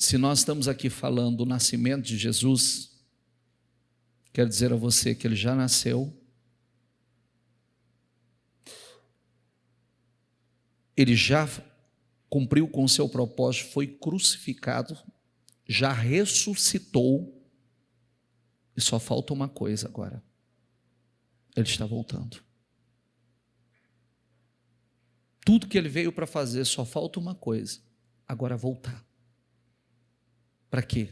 se nós estamos aqui falando do nascimento de Jesus, quero dizer a você que ele já nasceu, ele já cumpriu com o seu propósito, foi crucificado, já ressuscitou, e só falta uma coisa agora: ele está voltando. Tudo que ele veio para fazer, só falta uma coisa: agora voltar. Para quê?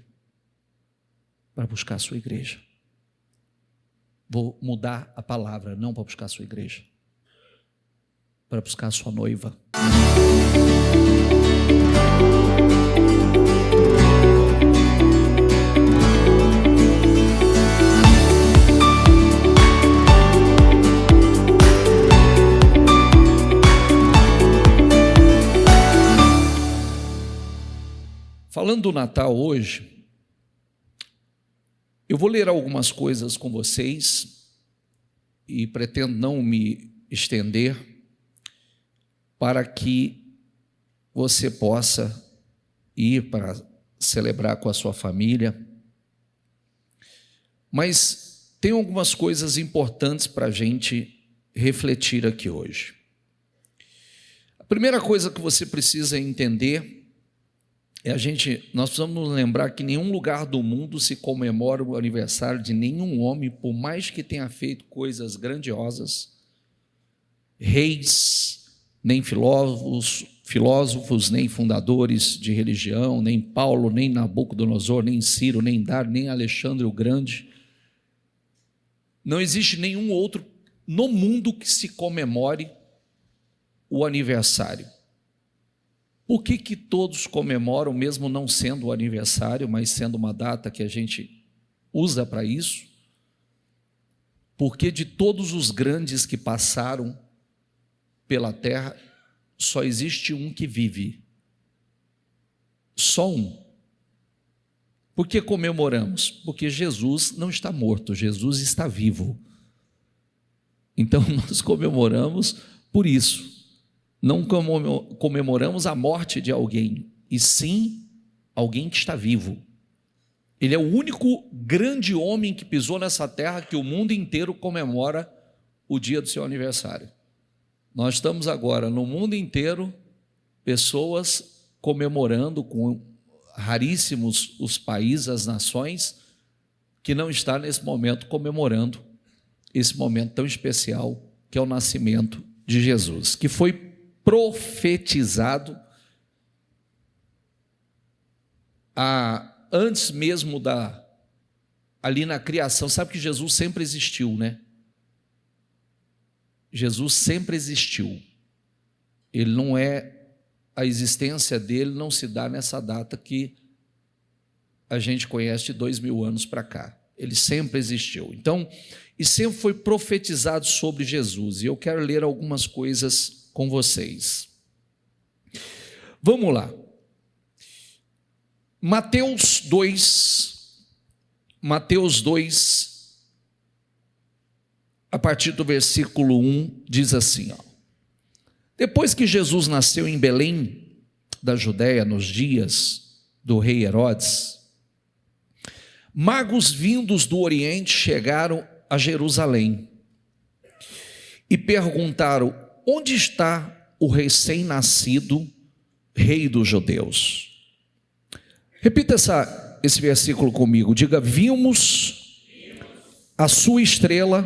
Para buscar a sua igreja. Vou mudar a palavra, não para buscar a sua igreja, para buscar a sua noiva. Falando do Natal hoje, eu vou ler algumas coisas com vocês e pretendo não me estender, para que você possa ir para celebrar com a sua família. Mas tem algumas coisas importantes para a gente refletir aqui hoje. A primeira coisa que você precisa entender nós precisamos nos lembrar que em nenhum lugar do mundo se comemora o aniversário de nenhum homem, por mais que tenha feito coisas grandiosas, reis, nem filósofos, nem fundadores de religião, nem Paulo, nem Nabucodonosor, nem Ciro, nem Dário, nem Alexandre o Grande. Não existe nenhum outro no mundo que se comemore o aniversário. Por que todos comemoram, mesmo não sendo o aniversário, mas sendo uma data que a gente usa para isso? Porque de todos os grandes que passaram pela terra, só existe um que vive. Só um. Por que comemoramos? Porque Jesus não está morto, Jesus está vivo. Então nós comemoramos por isso. Não comemoramos a morte de alguém, e sim alguém que está vivo. Ele é o único grande homem que pisou nessa terra que o mundo inteiro comemora o dia do seu aniversário. Nós estamos agora no mundo inteiro, pessoas comemorando, com raríssimos os países, as nações, que não está nesse momento comemorando esse momento tão especial que é o nascimento de Jesus, que foi profetizado antes mesmo ali na criação. Sabe que Jesus sempre existiu, né? Jesus sempre existiu. Ele não a existência dele não se dá nessa data que a gente conhece de 2000 anos para cá. Ele sempre existiu. Então, e sempre foi profetizado sobre Jesus. E eu quero ler algumas coisas com vocês. Vamos lá. Mateus 2, a partir do versículo 1, diz assim: depois que Jesus nasceu em Belém, da Judéia, nos dias do rei Herodes, magos vindos do Oriente chegaram a Jerusalém e perguntaram: onde está o recém-nascido rei dos judeus? Repita esse versículo comigo. Diga: vimos a sua estrela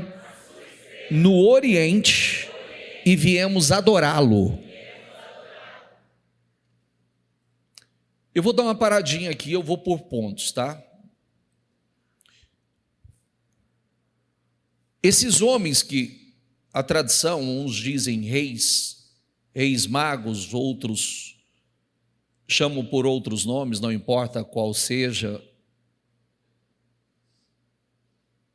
no Oriente e viemos adorá-lo. Eu vou dar uma paradinha aqui, eu vou por pontos, tá? Esses homens que a tradição, uns dizem reis magos, outros chamam por outros nomes, não importa qual seja.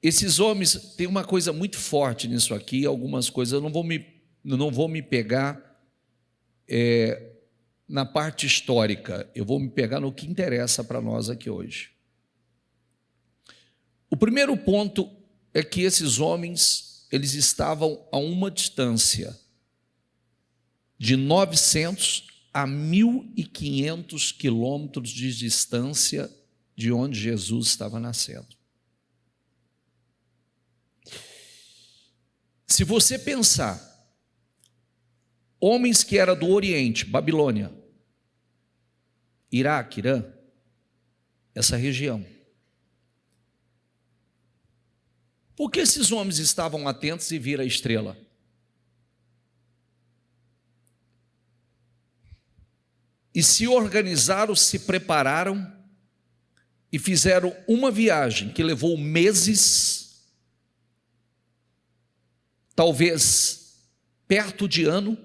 Esses homens têm uma coisa muito forte nisso aqui, algumas coisas, eu não vou me pegar na parte histórica, eu vou me pegar no que interessa para nós aqui hoje. O primeiro ponto é que esses homens, eles estavam a uma distância de 900 a 1.500 quilômetros de distância de onde Jesus estava nascendo. Se você pensar, homens que eram do Oriente, Babilônia, Iraque, Irã, essa região, por que esses homens estavam atentos e viram a estrela? E se organizaram, se prepararam e fizeram uma viagem que levou meses, talvez perto de ano,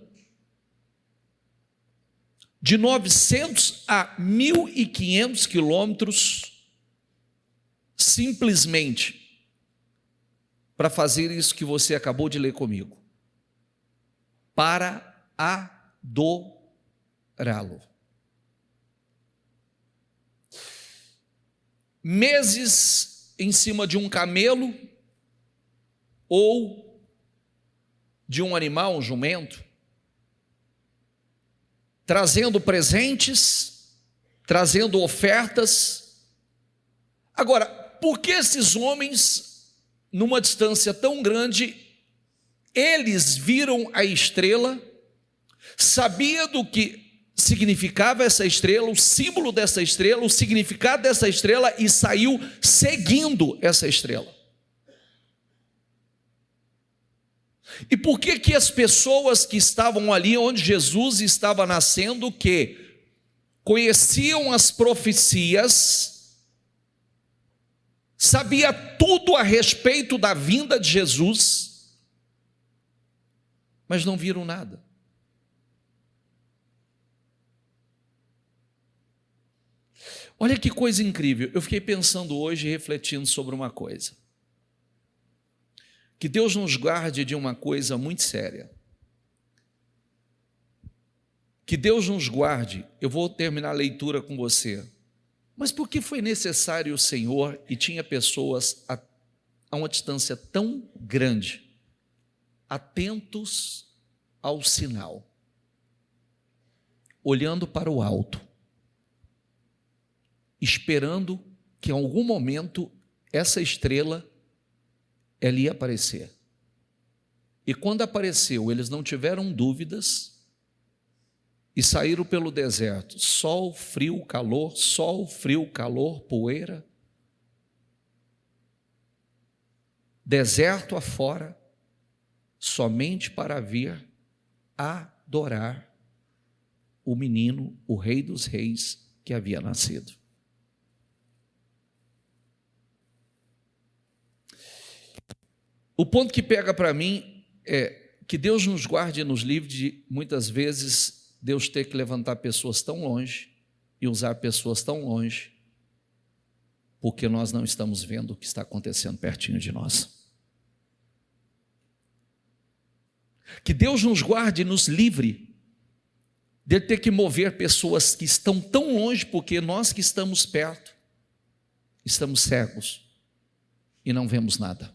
de 900 a 1.500 quilômetros, simplesmente para fazer isso que você acabou de ler comigo, para adorá-lo. Meses em cima de um camelo ou de um animal, um jumento, trazendo presentes, trazendo ofertas. Agora, por que esses homens, numa distância tão grande, eles viram a estrela, sabia do que significava essa estrela, o símbolo dessa estrela, o significado dessa estrela, e saiu seguindo essa estrela? E por que que as pessoas que estavam ali onde Jesus estava nascendo, que conheciam as profecias, sabia tudo a respeito da vinda de Jesus, mas não viram nada? Olha que coisa incrível, eu fiquei pensando hoje, refletindo sobre uma coisa. Que Deus nos guarde de uma coisa muito séria. Que Deus nos guarde, eu vou terminar a leitura com você. Mas por que foi necessário o Senhor, e tinha pessoas a uma distância tão grande, atentos ao sinal, olhando para o alto, esperando que em algum momento essa estrela ela ia aparecer. E quando apareceu, eles não tiveram dúvidas e saíram pelo deserto. Sol, frio, calor, poeira. Deserto afora, somente para vir adorar o menino, o Rei dos Reis, que havia nascido. O ponto que pega para mim é que Deus nos guarde e nos livre de, muitas vezes, Deus ter que levantar pessoas tão longe e usar pessoas tão longe, porque nós não estamos vendo o que está acontecendo pertinho de nós. Que Deus nos guarde e nos livre de ter que mover pessoas que estão tão longe, porque nós que estamos perto, estamos cegos e não vemos nada.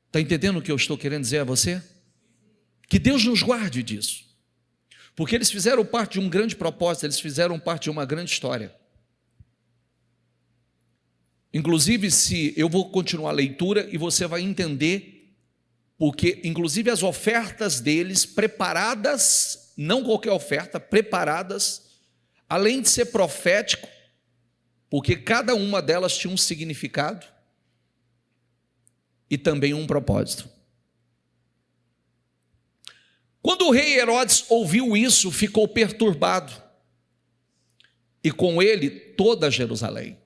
Está entendendo o que eu estou querendo dizer a você? Que Deus nos guarde disso, porque eles fizeram parte de um grande propósito, eles fizeram parte de uma grande história. Inclusive, se eu vou continuar a leitura e você vai entender, porque inclusive as ofertas deles preparadas, não qualquer oferta, preparadas, além de ser profético, porque cada uma delas tinha um significado e também um propósito. Quando o rei Herodes ouviu isso, ficou perturbado, e com ele toda Jerusalém.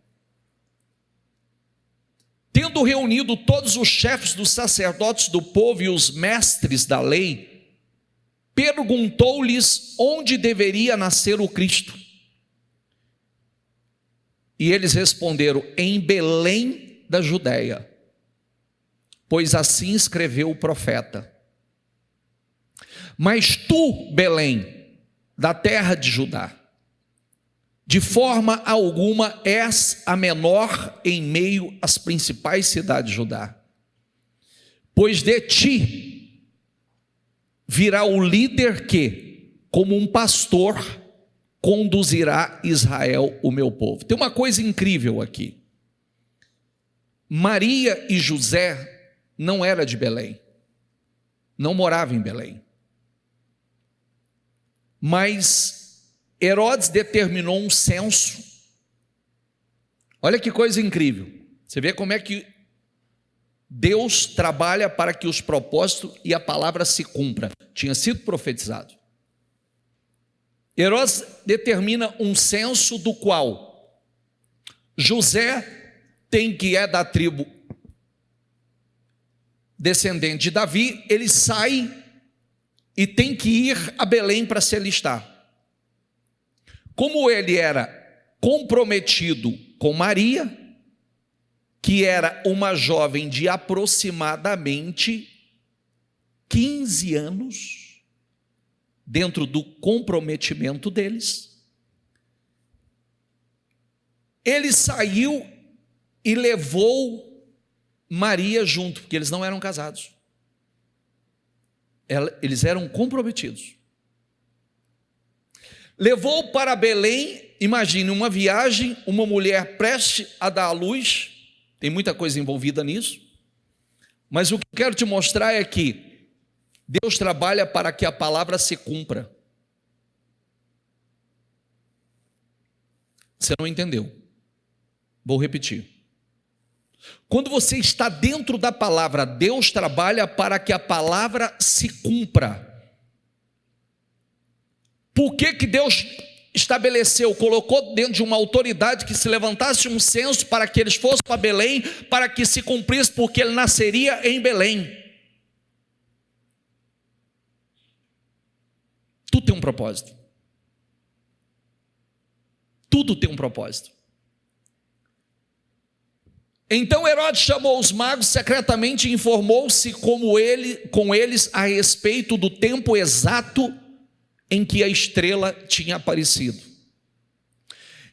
Tendo reunido todos os chefes dos sacerdotes do povo e os mestres da lei, perguntou-lhes onde deveria nascer o Cristo. E eles responderam: em Belém da Judéia, pois assim escreveu o profeta. Mas tu, Belém, da terra de Judá, de forma alguma és a menor em meio às principais cidades de Judá, pois de ti virá o líder que, como um pastor, conduzirá Israel, o meu povo. Tem uma coisa incrível aqui. Maria e José não eram de Belém, não moravam em Belém. Mas Herodes determinou um censo. Olha que coisa incrível. Você vê como é que Deus trabalha para que os propósitos e a palavra se cumpra. Tinha sido profetizado. Herodes determina um censo do qual José que é da tribo descendente de Davi, ele sai e tem que ir a Belém para se alistar. Como ele era comprometido com Maria, que era uma jovem de aproximadamente 15 anos, dentro do comprometimento deles, ele saiu e levou Maria junto, porque eles não eram casados, eles eram comprometidos. Levou para Belém. Imagine uma viagem, uma mulher prestes a dar à luz, tem muita coisa envolvida nisso, mas o que eu quero te mostrar é que Deus trabalha para que a palavra se cumpra. Você não entendeu? Vou repetir. Quando você está dentro da palavra, Deus trabalha para que a palavra se cumpra. Por que Deus estabeleceu, colocou dentro de uma autoridade que se levantasse um censo para que eles fossem para Belém, para que se cumprisse, porque ele nasceria em Belém? Tudo tem um propósito. Tudo tem um propósito. Então Herodes chamou os magos secretamente e informou-se com eles a respeito do tempo exato em que a estrela tinha aparecido.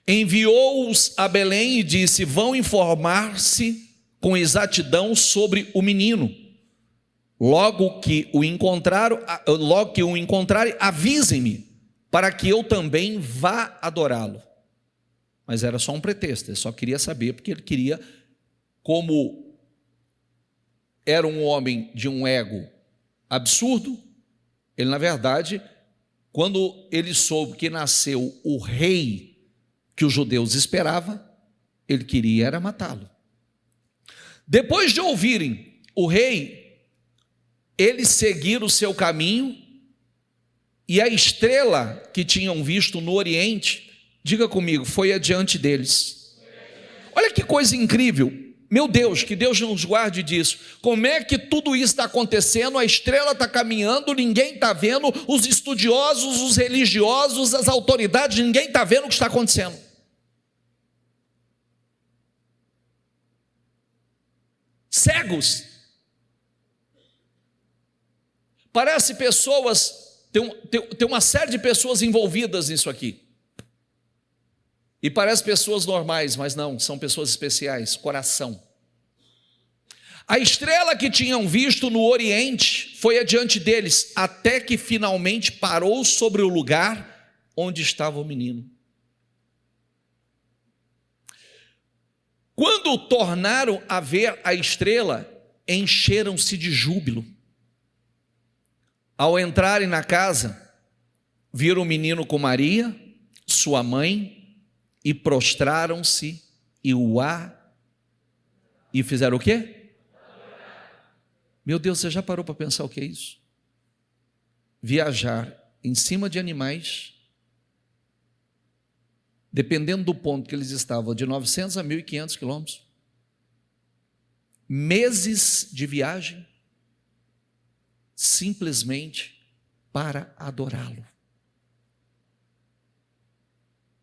Enviou-os a Belém e disse: vão informar-se com exatidão sobre o menino. Logo que o encontrarem, avisem-me, para que eu também vá adorá-lo. Mas era só um pretexto, ele só queria saber, porque ele queria, como era um homem de um ego absurdo, ele, na verdade, quando ele soube que nasceu o rei que os judeus esperavam, ele queria era matá-lo. Depois de ouvirem o rei, eles seguiram o seu caminho, e a estrela que tinham visto no Oriente, diga comigo, foi adiante deles. Olha que coisa incrível. Meu Deus, que Deus nos guarde disso. Como é que tudo isso está acontecendo? A estrela está caminhando, ninguém está vendo, os estudiosos, os religiosos, as autoridades, ninguém está vendo o que está acontecendo. Cegos. Parece pessoas, tem uma série de pessoas envolvidas nisso aqui. E parece pessoas normais, mas não, são pessoas especiais, coração. A estrela que tinham visto no Oriente foi adiante deles, até que finalmente parou sobre o lugar onde estava o menino. Quando tornaram a ver a estrela, encheram-se de júbilo. Ao entrarem na casa, viram o menino com Maria, sua mãe, e prostraram-se e fizeram o quê? Meu Deus, você já parou para pensar o que é isso? Viajar em cima de animais, dependendo do ponto que eles estavam, de 900 a 1.500 quilômetros, meses de viagem, simplesmente para adorá-lo.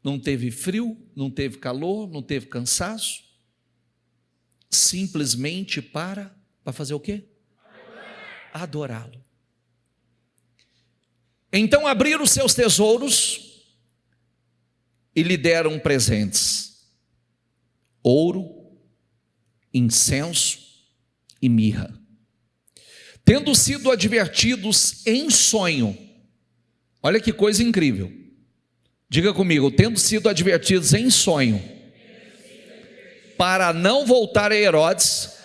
Não teve frio, não teve calor, não teve cansaço, simplesmente para fazer o quê? Adorá-lo. Então abriram seus tesouros e lhe deram presentes: ouro, incenso e mirra. tendo sido advertidos em sonho. Olha que coisa incrível. Diga comigo, tendo sido advertidos em sonho, para não voltar a Herodes,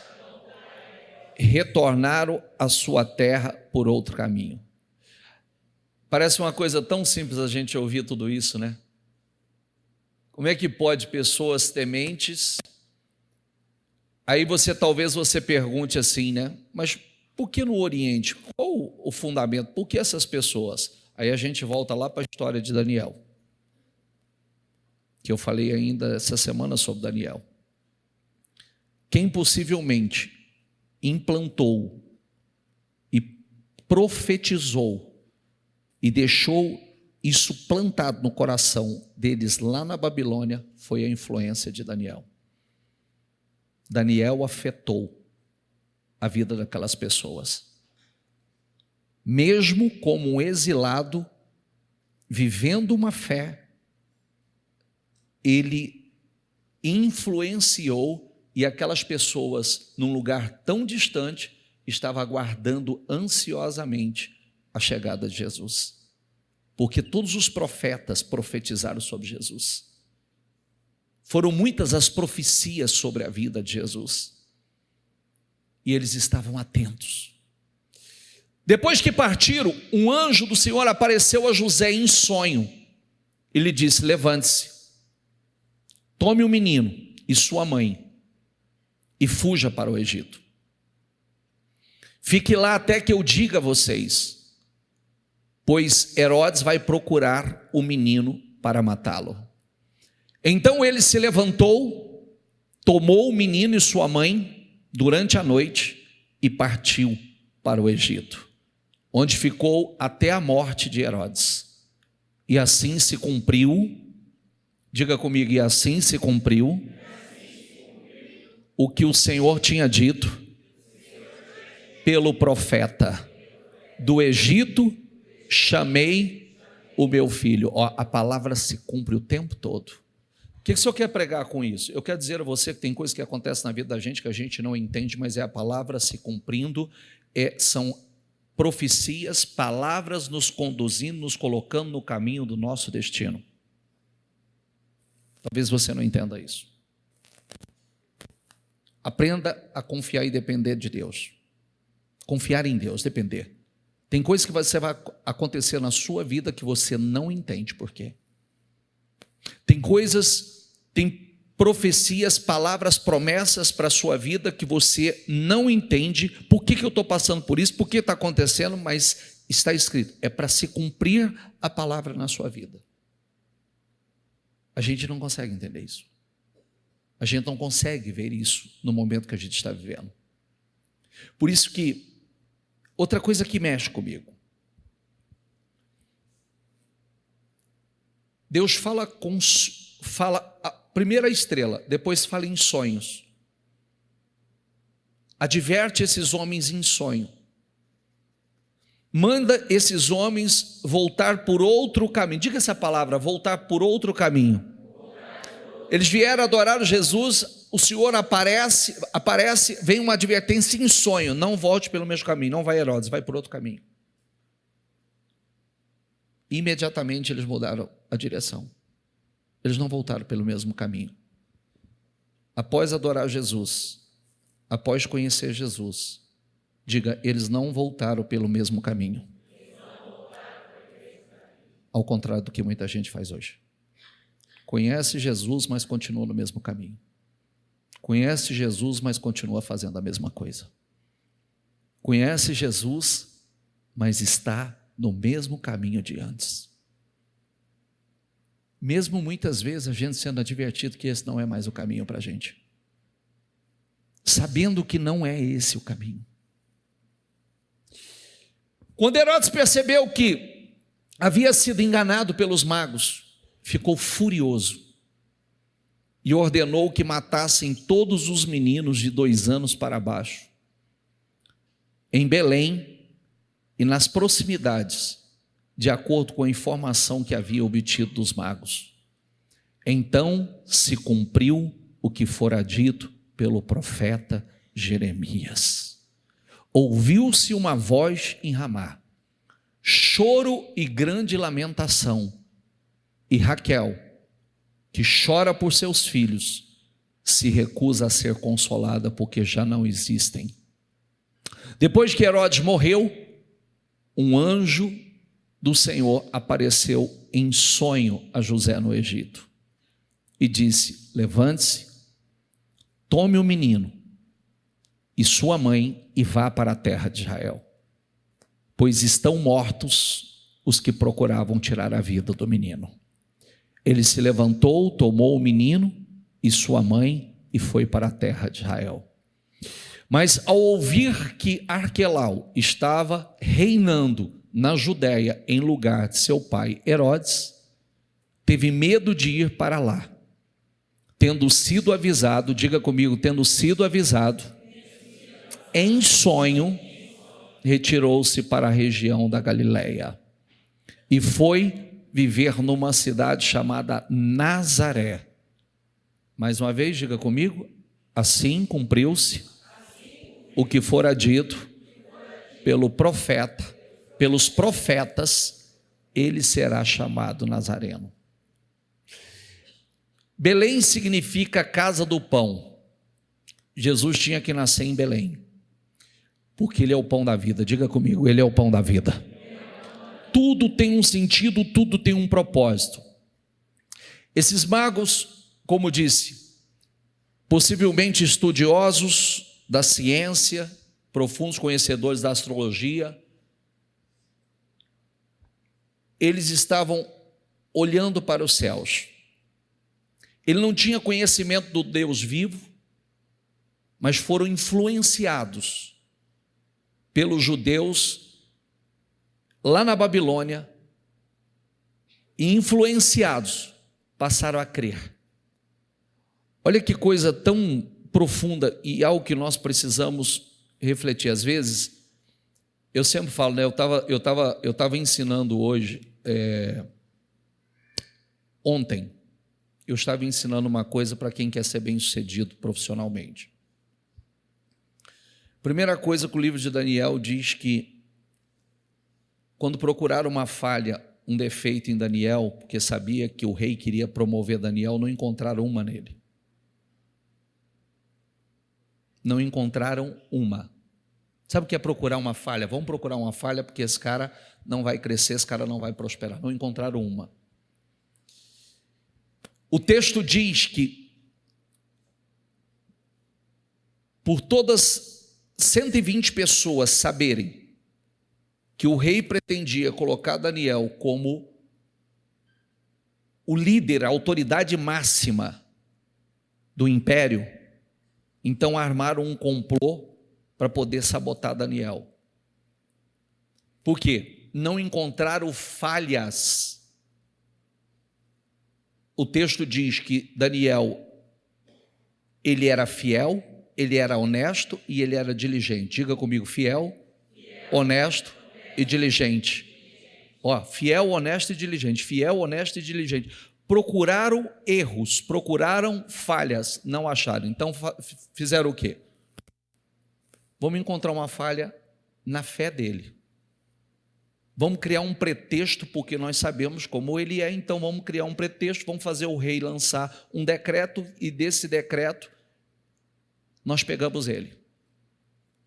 retornaram à sua terra por outro caminho. Parece uma coisa tão simples a gente ouvir tudo isso, né? Como é que pode pessoas tementes? Aí talvez você pergunte assim, né? Mas por que no Oriente? Qual o fundamento? Por que essas pessoas? Aí a gente volta lá para a história de Daniel, que eu falei ainda essa semana sobre Daniel. Quem possivelmente implantou e profetizou e deixou isso plantado no coração deles lá na Babilônia foi a influência de Daniel. Daniel afetou a vida daquelas pessoas. Mesmo como um exilado, vivendo uma fé, ele influenciou, e aquelas pessoas, num lugar tão distante, estavam aguardando ansiosamente a chegada de Jesus. Porque todos os profetas profetizaram sobre Jesus. Foram muitas as profecias sobre a vida de Jesus. E eles estavam atentos. Depois que partiram, um anjo do Senhor apareceu a José em sonho. E lhe disse: levante-se, tome o menino e sua mãe e fuja para o Egito. Fique lá até que eu diga a vocês, pois Herodes vai procurar o menino para matá-lo. Então ele se levantou, tomou o menino e sua mãe durante a noite e partiu para o Egito, onde ficou até a morte de Herodes. E assim se cumpriu, diga comigo, e assim se cumpriu o que o Senhor tinha dito pelo profeta: do Egito chamei o meu filho. Ó, a palavra se cumpre o tempo todo. O que o Senhor quer pregar com isso? Eu quero dizer a você que tem coisas que acontecem na vida da gente que a gente não entende, mas é a palavra se cumprindo, são profecias, palavras nos conduzindo, nos colocando no caminho do nosso destino. Talvez você não entenda isso. Aprenda a confiar e depender de Deus. Confiar em Deus, depender. Tem coisas que vai acontecer na sua vida que você não entende por quê. Tem coisas, tem profecias, palavras, promessas para a sua vida que você não entende. Por que eu estou passando por isso? Por que está acontecendo? Mas está escrito, é para se cumprir a palavra na sua vida. A gente não consegue entender isso. A gente não consegue ver isso no momento que a gente está vivendo. Por isso que, outra coisa que mexe comigo, Deus fala a primeira estrela, depois fala em sonhos. Adverte esses homens em sonho. Manda esses homens voltar por outro caminho. Diga essa palavra, voltar por outro caminho. Eles vieram adorar Jesus, o Senhor aparece, vem uma advertência em sonho: não volte pelo mesmo caminho, não vai Herodes, vai por outro caminho. Imediatamente eles mudaram a direção. Eles não voltaram pelo mesmo caminho. Após adorar Jesus, após conhecer Jesus, diga, eles não voltaram pelo mesmo caminho. Ao contrário do que muita gente faz hoje. Conhece Jesus, mas continua no mesmo caminho. Conhece Jesus, mas continua fazendo a mesma coisa. Conhece Jesus, mas está no mesmo caminho de antes. Mesmo muitas vezes a gente sendo advertido que esse não é mais o caminho para a gente. Sabendo que não é esse o caminho. Quando Herodes percebeu que havia sido enganado pelos magos, ficou furioso e ordenou que matassem todos os meninos de 2 anos para baixo, em Belém e nas proximidades, de acordo com a informação que havia obtido dos magos. Então se cumpriu o que fora dito pelo profeta Jeremias. ouviu-se uma voz em Ramá, choro e grande lamentação, e Raquel, que chora por seus filhos, se recusa a ser consolada, porque já não existem. Depois que Herodes morreu, um anjo do Senhor apareceu em sonho a José no Egito e disse: levante-se, tome o menino e sua mãe e vá para a terra de Israel, pois estão mortos os que procuravam tirar a vida do menino. Ele se levantou, tomou o menino e sua mãe e foi para a terra de Israel. Mas ao ouvir que Arquelau estava reinando na Judéia em lugar de seu pai Herodes, teve medo de ir para lá. Tendo sido avisado, diga comigo, tendo sido avisado, em sonho, retirou-se para a região da Galileia e foi viver numa cidade chamada Nazaré. Mais uma vez, diga comigo, assim cumpriu-se o que fora dito pelos profetas, ele será chamado Nazareno. Belém significa casa do pão. Jesus tinha que nascer em Belém, porque ele é o pão da vida. Diga comigo, ele é o pão da vida. Tudo tem um sentido, tudo tem um propósito. Esses magos, como disse, possivelmente estudiosos da ciência, profundos conhecedores da astrologia, eles estavam olhando para os céus. Ele não tinha conhecimento do Deus vivo, mas foram influenciados pelos judeus lá na Babilônia e influenciados passaram a crer. Olha que coisa tão profunda e algo que nós precisamos refletir. Às vezes, eu sempre falo, né? Eu tava ensinando hoje, ontem, eu estava ensinando uma coisa para quem quer ser bem-sucedido profissionalmente. Primeira coisa que o livro de Daniel diz que, quando procuraram uma falha, um defeito em Daniel, porque sabia que o rei queria promover Daniel, não encontraram uma nele. Não encontraram uma. Sabe o que é procurar uma falha? Vamos procurar uma falha porque esse cara não vai crescer, esse cara não vai prosperar. Não encontraram uma. O texto diz que por todas 120 pessoas saberem que o rei pretendia colocar Daniel como o líder, a autoridade máxima do império, então armaram um complô para poder sabotar Daniel. Por quê? Não encontraram falhas. O texto diz que Daniel, ele era fiel, ele era honesto e ele era diligente. Diga comigo, fiel, honesto e diligente. Ó, fiel, honesto e diligente. Fiel, honesto e diligente. Procuraram erros, procuraram falhas, não acharam. Então fizeram o quê? Vamos encontrar uma falha na fé dele. Vamos criar um pretexto, porque nós sabemos como ele é, então vamos criar um pretexto, vamos fazer o rei lançar um decreto, e desse decreto nós pegamos ele.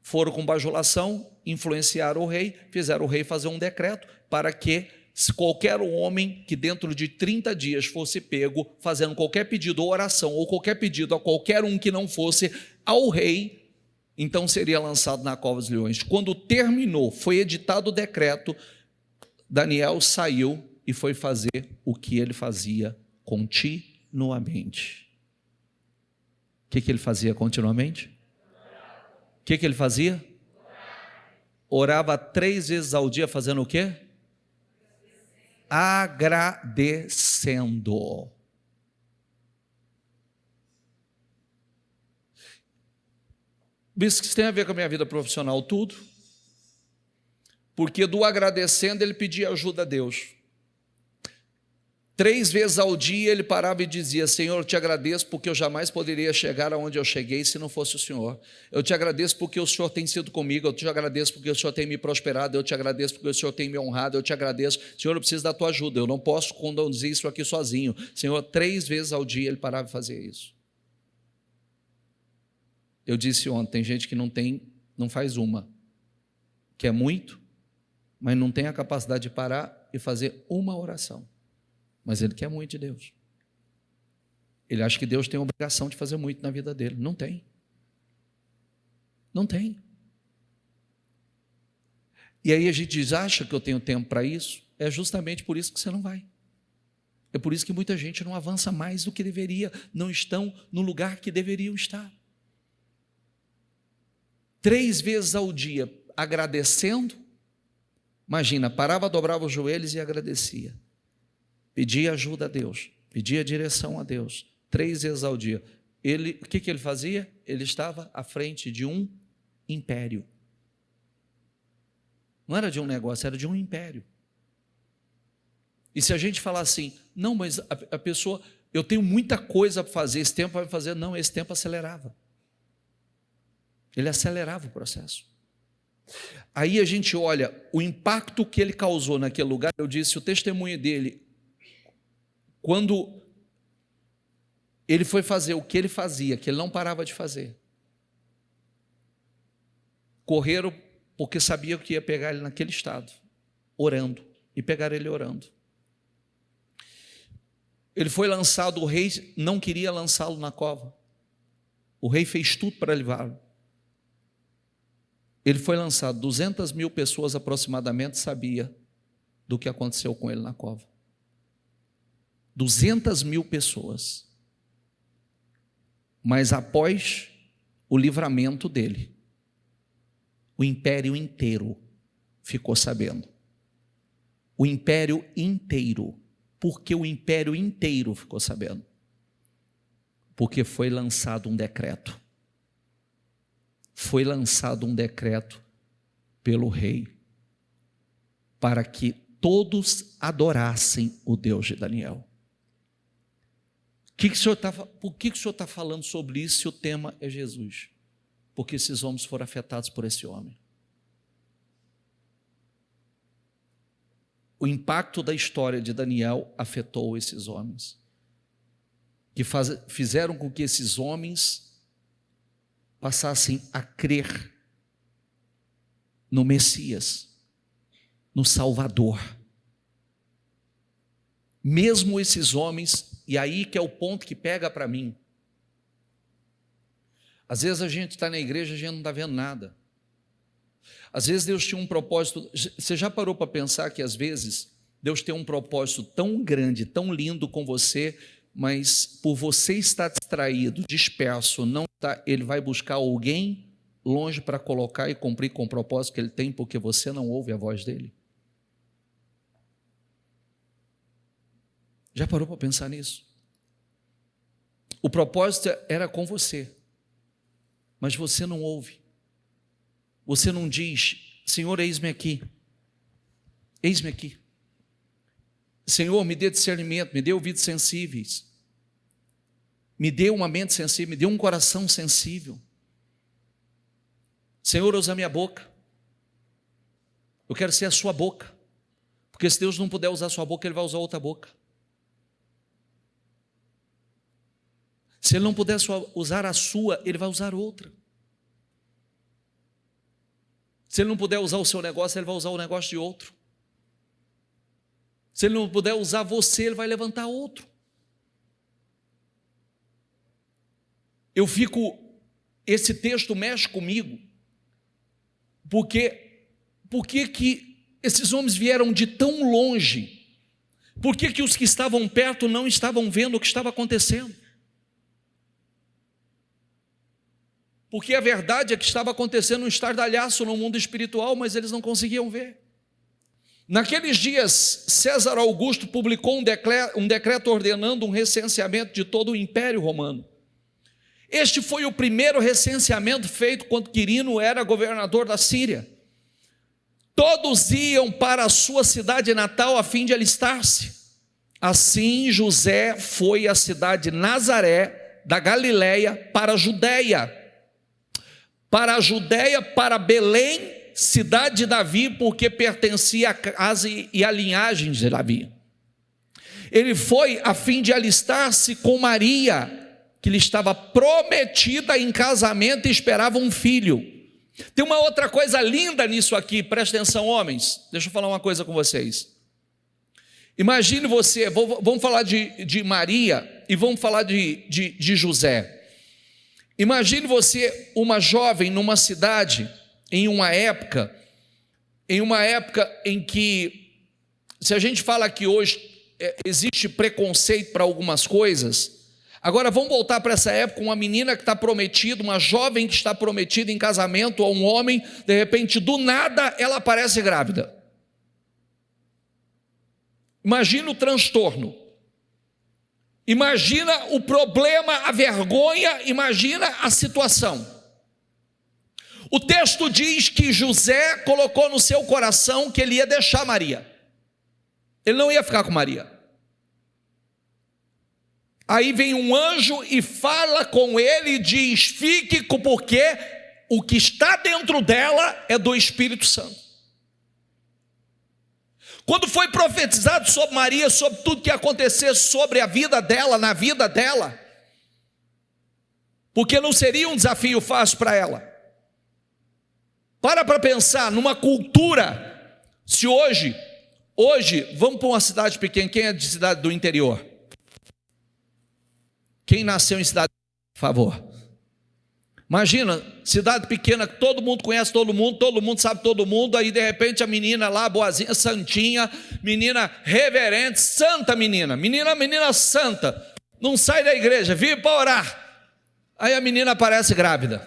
Foram com bajulação, influenciaram o rei, fizeram o rei fazer um decreto para que, se qualquer homem que dentro de 30 dias fosse pego fazendo qualquer pedido ou oração, ou qualquer pedido a qualquer um que não fosse ao rei, então seria lançado na cova dos leões. Quando terminou, foi editado o decreto, Daniel saiu e foi fazer o que ele fazia continuamente. O que ele fazia continuamente? O que ele fazia? Orava 3 vezes ao dia, fazendo o quê? Agradecendo. Isso tem a ver com a minha vida profissional, tudo. Porque do agradecendo ele pedia ajuda a Deus. 3 vezes ao dia ele parava e dizia: Senhor, eu te agradeço porque eu jamais poderia chegar aonde eu cheguei se não fosse o Senhor. Eu te agradeço porque o Senhor tem sido comigo, eu te agradeço porque o Senhor tem me prosperado, eu te agradeço porque o Senhor tem me honrado, eu te agradeço. Senhor, eu preciso da tua ajuda, eu não posso conduzir isso aqui sozinho. Senhor, 3 vezes ao dia ele parava e fazia isso. Eu disse ontem, tem gente que não faz uma, que é muito, mas não tem a capacidade de parar e fazer uma oração. Mas ele quer muito de Deus. Ele acha que Deus tem a obrigação de fazer muito na vida dele. Não tem. Não tem. E aí a gente diz: acha que eu tenho tempo para isso? É justamente por isso que você não vai. É por isso que muita gente não avança mais do que deveria, não estão no lugar que deveriam estar. 3 vezes ao dia, agradecendo. Imagina, parava, dobrava os joelhos e agradecia. Pedia ajuda a Deus, pedia direção a Deus, 3 vezes ao dia. O que ele fazia? Ele estava à frente de um império. Não era de um negócio, era de um império. E se a gente falar assim: não, mas a pessoa, eu tenho muita coisa para fazer, esse tempo vai fazer. Não, esse tempo acelerava. Ele acelerava o processo. Aí a gente olha o impacto que ele causou naquele lugar. Eu disse, o testemunho dele, quando ele foi fazer o que ele fazia, que ele não parava de fazer, correram porque sabiam que ia pegar ele naquele estado, orando, e pegaram ele orando. Ele foi lançado, o rei não queria lançá-lo na cova, o rei fez tudo para levá-lo. Ele foi lançado, 200.000 pessoas aproximadamente sabia do que aconteceu com ele na cova. 200.000 pessoas. Mas após o livramento dele, o império inteiro ficou sabendo. O império inteiro. Por que o império inteiro ficou sabendo? Porque foi lançado um decreto. Foi lançado um decreto pelo rei para que todos adorassem o Deus de Daniel. Por que o senhor está falando sobre isso se o tema é Jesus? Porque esses homens foram afetados por esse homem. O impacto da história de Daniel afetou esses homens, que fizeram com que esses homens passassem a crer no Messias, no Salvador. Mesmo esses homens, e aí que é o ponto que pega para mim. Às vezes a gente está na igreja, a gente não está vendo nada. Às vezes Deus tinha um propósito. Você já parou para pensar que às vezes Deus tem um propósito tão grande, tão lindo com você, mas por você estar distraído, disperso, ele vai buscar alguém longe para colocar e cumprir com o propósito que ele tem, porque você não ouve a voz dele? Já parou para pensar nisso? O propósito era com você, mas você não ouve. Você não diz: Senhor, eis-me aqui. Eis-me aqui. Senhor, me dê discernimento, me dê ouvidos sensíveis, me dê uma mente sensível, me dê um coração sensível. Senhor, usa a minha boca. Eu quero ser a sua boca, porque se Deus não puder usar a sua boca, Ele vai usar outra boca. Se Ele não puder usar a sua, Ele vai usar outra. Se Ele não puder usar o seu negócio, Ele vai usar o negócio de outro. Se Ele não puder usar você, Ele vai levantar outro. Esse texto mexe comigo, porque que esses homens vieram de tão longe? Por que os que estavam perto não estavam vendo o que estava acontecendo? Porque a verdade é que estava acontecendo um estardalhaço no mundo espiritual, mas eles não conseguiam ver. Naqueles dias, César Augusto publicou um decreto ordenando um recenseamento de todo o Império Romano. Este foi o primeiro recenseamento feito quando Quirino era governador da Síria. Todos iam para a sua cidade natal a fim de alistar-se. Assim José foi à cidade de Nazaré, da Galiléia, para a Judéia, para Belém, cidade de Davi, porque pertencia à casa e à linhagem de Davi. Ele foi a fim de alistar-se com Maria, que lhe estava prometida em casamento e esperava um filho. Tem uma outra coisa linda nisso aqui, presta atenção, homens, deixa eu falar uma coisa com vocês. Imagine você, vamos falar de Maria e vamos falar de José. Imagine você, uma jovem numa cidade, em uma época em que, se a gente fala que hoje existe preconceito para algumas coisas, agora vamos voltar para essa época, uma menina que está prometida, uma jovem que está prometida em casamento a um homem, de repente, do nada, ela aparece grávida. Imagina o transtorno, imagina o problema, a vergonha, imagina a situação. O texto diz que José colocou no seu coração que ele ia deixar Maria, ele não ia ficar com Maria. Aí vem um anjo e fala com ele e diz: fique, porque o que está dentro dela é do Espírito Santo. Quando foi profetizado sobre Maria, sobre tudo que ia acontecer sobre a vida dela, na vida dela, porque não seria um desafio fácil para ela. Para pensar numa cultura, se hoje, vamos para uma cidade pequena, quem é de cidade do interior? Quem nasceu em cidade, por favor. Imagina, cidade pequena, todo mundo conhece todo mundo sabe todo mundo, aí de repente a menina lá, boazinha, santinha, menina reverente, santa menina santa, não sai da igreja, vive para orar, aí a menina aparece grávida,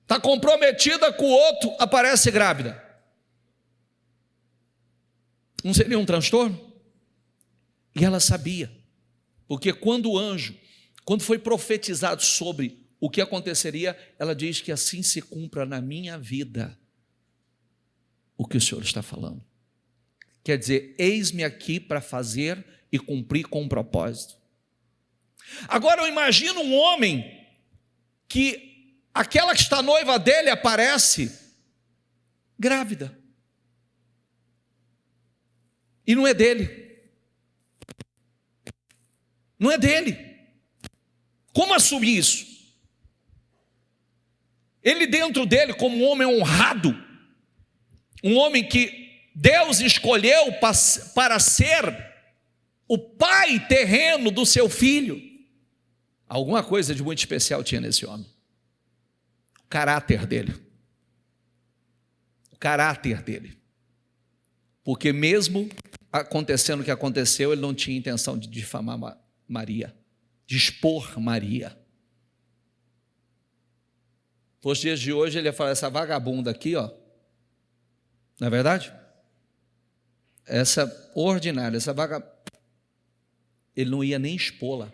está comprometida com o outro, aparece grávida, não seria um transtorno? E ela sabia, porque quando foi profetizado sobre o que aconteceria, ela diz que assim se cumpra na minha vida o que o Senhor está falando. Quer dizer, eis-me aqui para fazer e cumprir com um propósito. Agora eu imagino um homem que aquela que está noiva dele aparece grávida. E não é dele. Não é dele. Como assumir isso? Ele dentro dele, como um homem honrado, um homem que Deus escolheu para ser o pai terreno do seu filho, alguma coisa de muito especial tinha nesse homem. O caráter dele. Porque mesmo acontecendo o que aconteceu, ele não tinha intenção de difamar Maria, de expor Maria. Nos dias de hoje ele ia falar, essa vagabunda aqui, ó, não é verdade? Essa ordinária, essa vagabunda, ele não ia nem expô-la,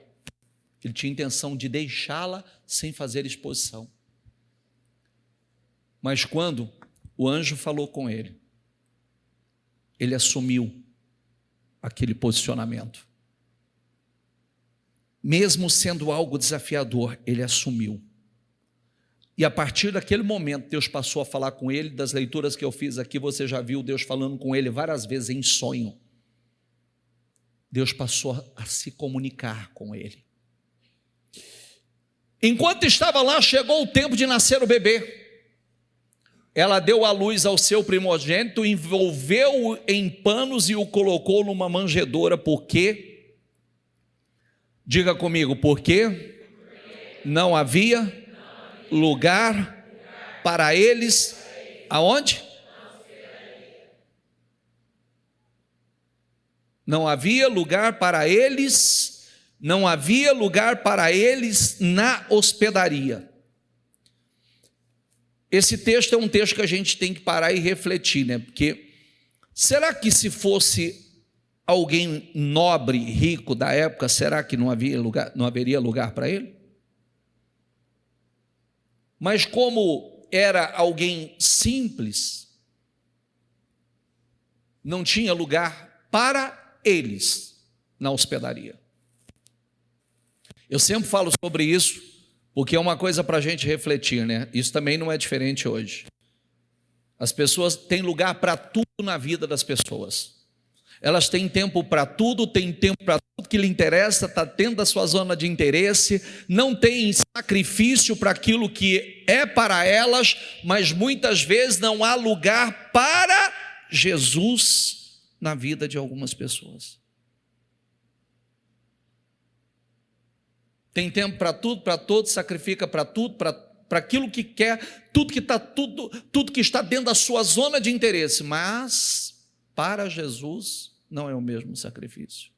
ele tinha intenção de deixá-la sem fazer exposição. Mas quando o anjo falou com ele, ele assumiu aquele posicionamento. Mesmo sendo algo desafiador, ele assumiu. E a partir daquele momento, Deus passou a falar com ele. Das leituras que eu fiz aqui, você já viu Deus falando com ele várias vezes em sonho. Deus passou a se comunicar com ele. Enquanto estava lá, chegou o tempo de nascer o bebê. Ela deu à luz ao seu primogênito, envolveu-o em panos e o colocou numa manjedoura, porque, diga comigo, porque não havia lugar para eles, aonde? Não havia lugar para eles, na hospedaria. Esse texto é um texto que a gente tem que parar e refletir, né? Porque será que se fosse alguém nobre, rico da época, será que não haveria lugar para ele? Mas como era alguém simples, não tinha lugar para eles na hospedaria. Eu sempre falo sobre isso, porque é uma coisa para a gente refletir, né? Isso também não é diferente hoje. As pessoas têm lugar para tudo na vida das pessoas. Elas têm tempo para tudo, têm tempo para tudo que lhe interessa, está dentro da sua zona de interesse, não tem sacrifício para aquilo que é para elas, mas muitas vezes não há lugar para Jesus na vida de algumas pessoas. Tem tempo para tudo, para todos, sacrifica para tudo, para aquilo que quer, tudo que está dentro da sua zona de interesse, mas para Jesus não é o mesmo sacrifício.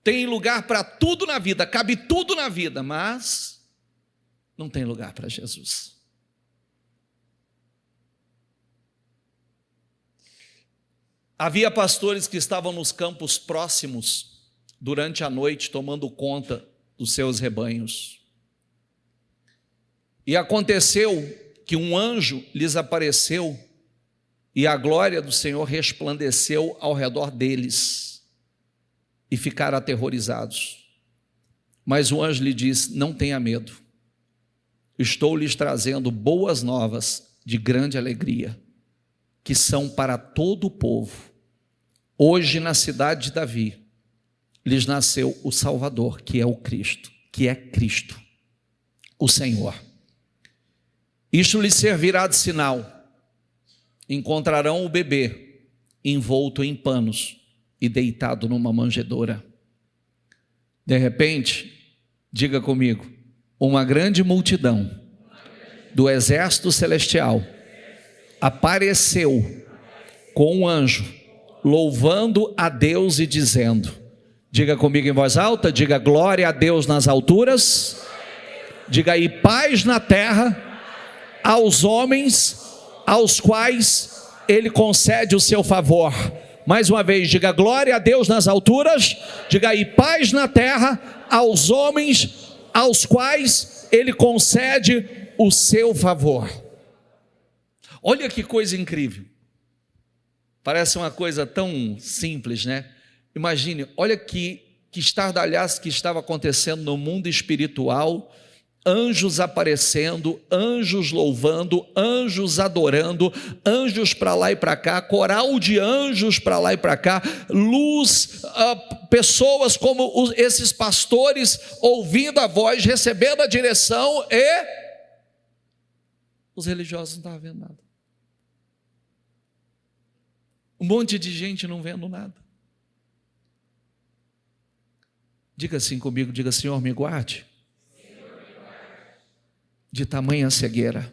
Tem lugar para tudo na vida, cabe tudo na vida, mas não tem lugar para Jesus. Havia pastores que estavam nos campos próximos durante a noite, tomando conta dos seus rebanhos. E aconteceu que um anjo lhes apareceu e a glória do Senhor resplandeceu ao redor deles e ficaram aterrorizados. Mas o anjo lhe disse: não tenha medo, estou lhes trazendo boas novas de grande alegria, que são para todo o povo. Hoje na cidade de Davi lhes nasceu o Salvador, que é Cristo, o Senhor. Isto lhes servirá de sinal: encontrarão o bebê envolto em panos e deitado numa manjedoura. De repente, diga comigo, uma grande multidão do exército celestial apareceu com um anjo, louvando a Deus e dizendo, diga comigo em voz alta, diga glória a Deus nas alturas, diga aí paz na terra aos homens aos quais Ele concede o seu favor. Mais uma vez, diga glória a Deus nas alturas, diga aí paz na terra aos homens aos quais Ele concede o seu favor. Olha que coisa incrível, parece uma coisa tão simples, né? Imagine, olha que estardalhaço que estava acontecendo no mundo espiritual, anjos aparecendo, anjos louvando, anjos adorando, anjos para lá e para cá, coral de anjos para lá e para cá, luz, pessoas como esses pastores ouvindo a voz, recebendo a direção, e os religiosos não estavam vendo nada. Um monte de gente não vendo nada. Diga assim comigo, diga: Senhor, me guarde de tamanha cegueira.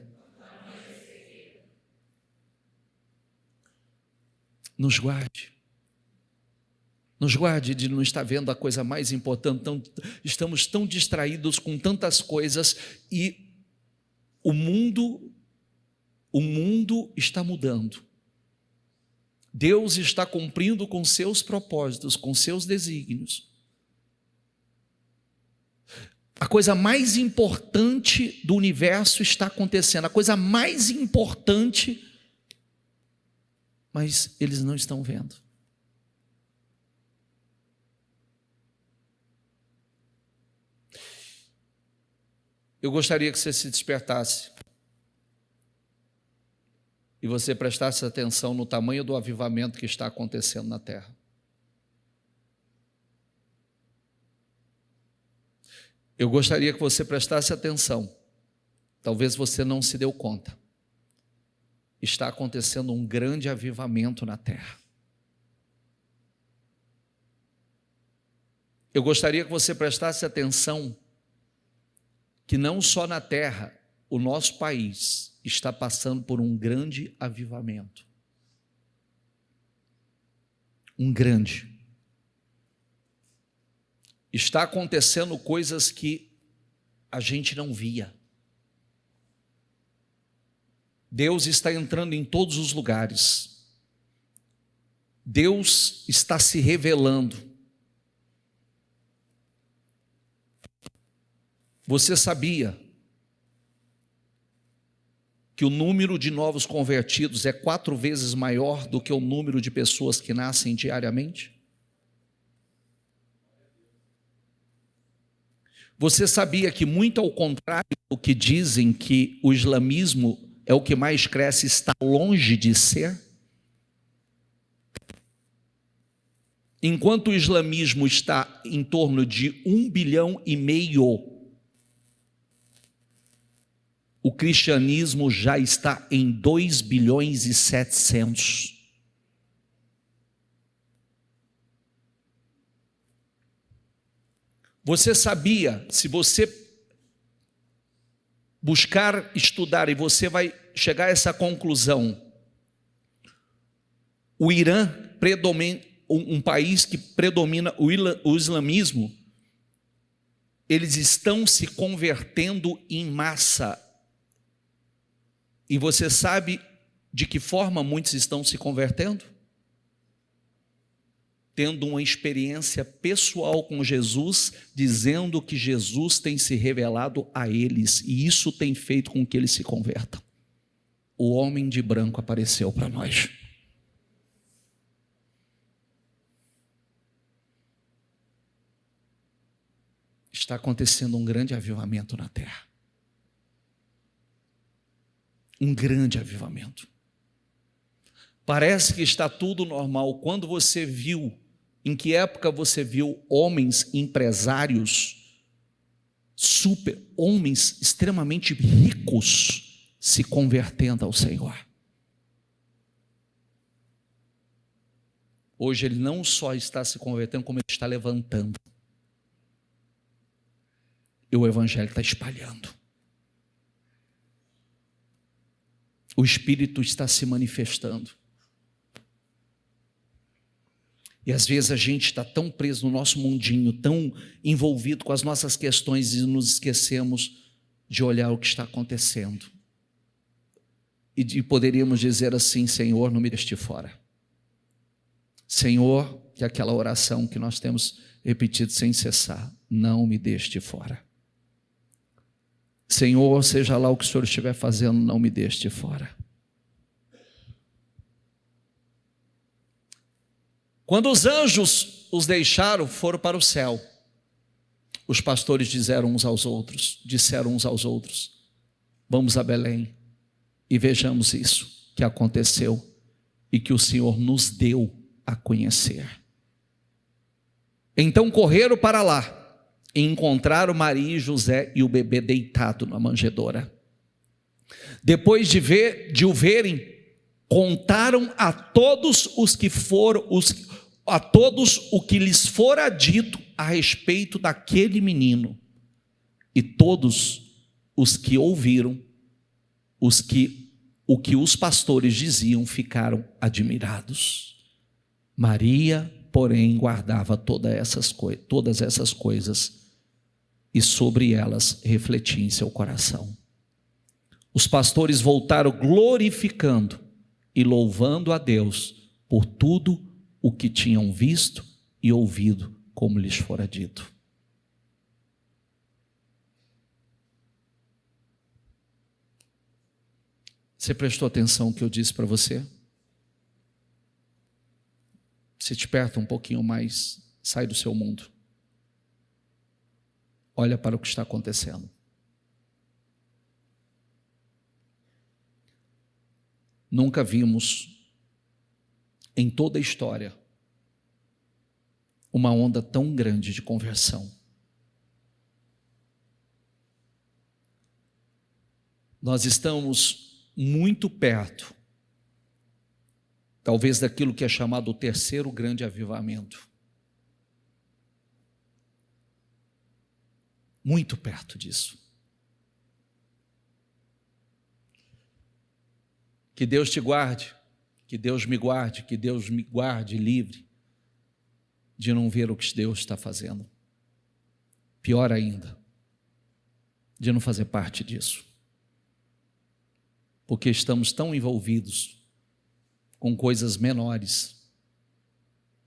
Nos guarde de não estar vendo a coisa mais importante. Estamos tão distraídos com tantas coisas e o mundo está mudando. Deus está cumprindo com seus propósitos, com seus desígnios. A coisa mais importante do universo está acontecendo, a coisa mais importante, mas eles não estão vendo. Eu gostaria que você se despertasse e você prestasse atenção no tamanho do avivamento que está acontecendo na terra. Eu gostaria que você prestasse atenção, talvez você não se deu conta, está acontecendo um grande avivamento na terra. Eu gostaria que você prestasse atenção que não só na terra, o nosso país está passando por um grande avivamento. Um grande. Está acontecendo coisas que a gente não via. Deus está entrando em todos os lugares. Deus está se revelando. Você sabia que o número de novos convertidos é 4 vezes maior do que o número de pessoas que nascem diariamente? Você sabia que, muito ao contrário do que dizem, que o islamismo é o que mais cresce, está longe de ser? Enquanto o islamismo está em torno de 1,5 bilhão, o cristianismo já está em 2,7 bilhões. Você sabia, se você buscar estudar, e você vai chegar a essa conclusão, o Irã, um país que predomina o islamismo, eles estão se convertendo em massa. E você sabe de que forma muitos estão se convertendo? Tendo uma experiência pessoal com Jesus, dizendo que Jesus tem se revelado a eles, e isso tem feito com que eles se convertam. O homem de branco apareceu para nós. Está acontecendo um grande avivamento na terra. Um grande avivamento. Parece que está tudo normal. Quando você viu, em que época você viu homens empresários, homens extremamente ricos, se convertendo ao Senhor? Hoje ele não só está se convertendo, como ele está levantando. E o evangelho está espalhando. O Espírito está se manifestando. E às vezes a gente está tão preso no nosso mundinho, tão envolvido com as nossas questões, e nos esquecemos de olhar o que está acontecendo. E poderíamos dizer assim: Senhor, não me deixe fora. Senhor, que é aquela oração que nós temos repetido sem cessar, não me deixe fora. Senhor, seja lá o que o Senhor estiver fazendo, não me deixe fora. Quando os anjos os deixaram, foram para o céu. Os pastores disseram uns aos outros, vamos a Belém e vejamos isso que aconteceu e que o Senhor nos deu a conhecer. Então correram para lá e encontraram Maria e José e o bebê deitado na manjedoura. Depois de o verem, contaram a todos o que lhes fora dito a respeito daquele menino. E todos os que ouviram, o que os pastores diziam, ficaram admirados. Maria, porém, guardava todas essas coisas, e sobre elas refletia em seu coração. Os pastores voltaram glorificando e louvando a Deus por tudo o que tinham visto e ouvido, como lhes fora dito. Você prestou atenção no que eu disse para você? Se te aperta um pouquinho mais, sai do seu mundo. Olha para o que está acontecendo. Nunca vimos em toda a história uma onda tão grande de conversão. Nós estamos muito perto, talvez, daquilo que é chamado o terceiro grande avivamento. Muito perto disso. Que Deus te guarde, que Deus me guarde, que Deus me guarde livre de não ver o que Deus está fazendo. Pior ainda, de não fazer parte disso. Porque estamos tão envolvidos com coisas menores,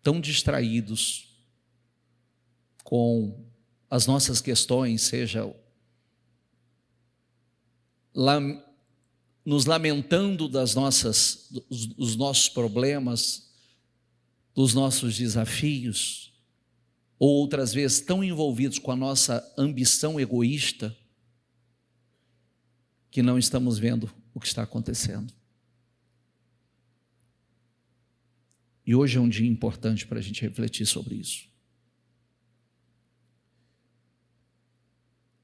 tão distraídos com as nossas questões, seja lá nos lamentando dos nossos problemas, dos nossos desafios, ou outras vezes tão envolvidos com a nossa ambição egoísta, que não estamos vendo o que está acontecendo. E hoje é um dia importante para a gente refletir sobre isso.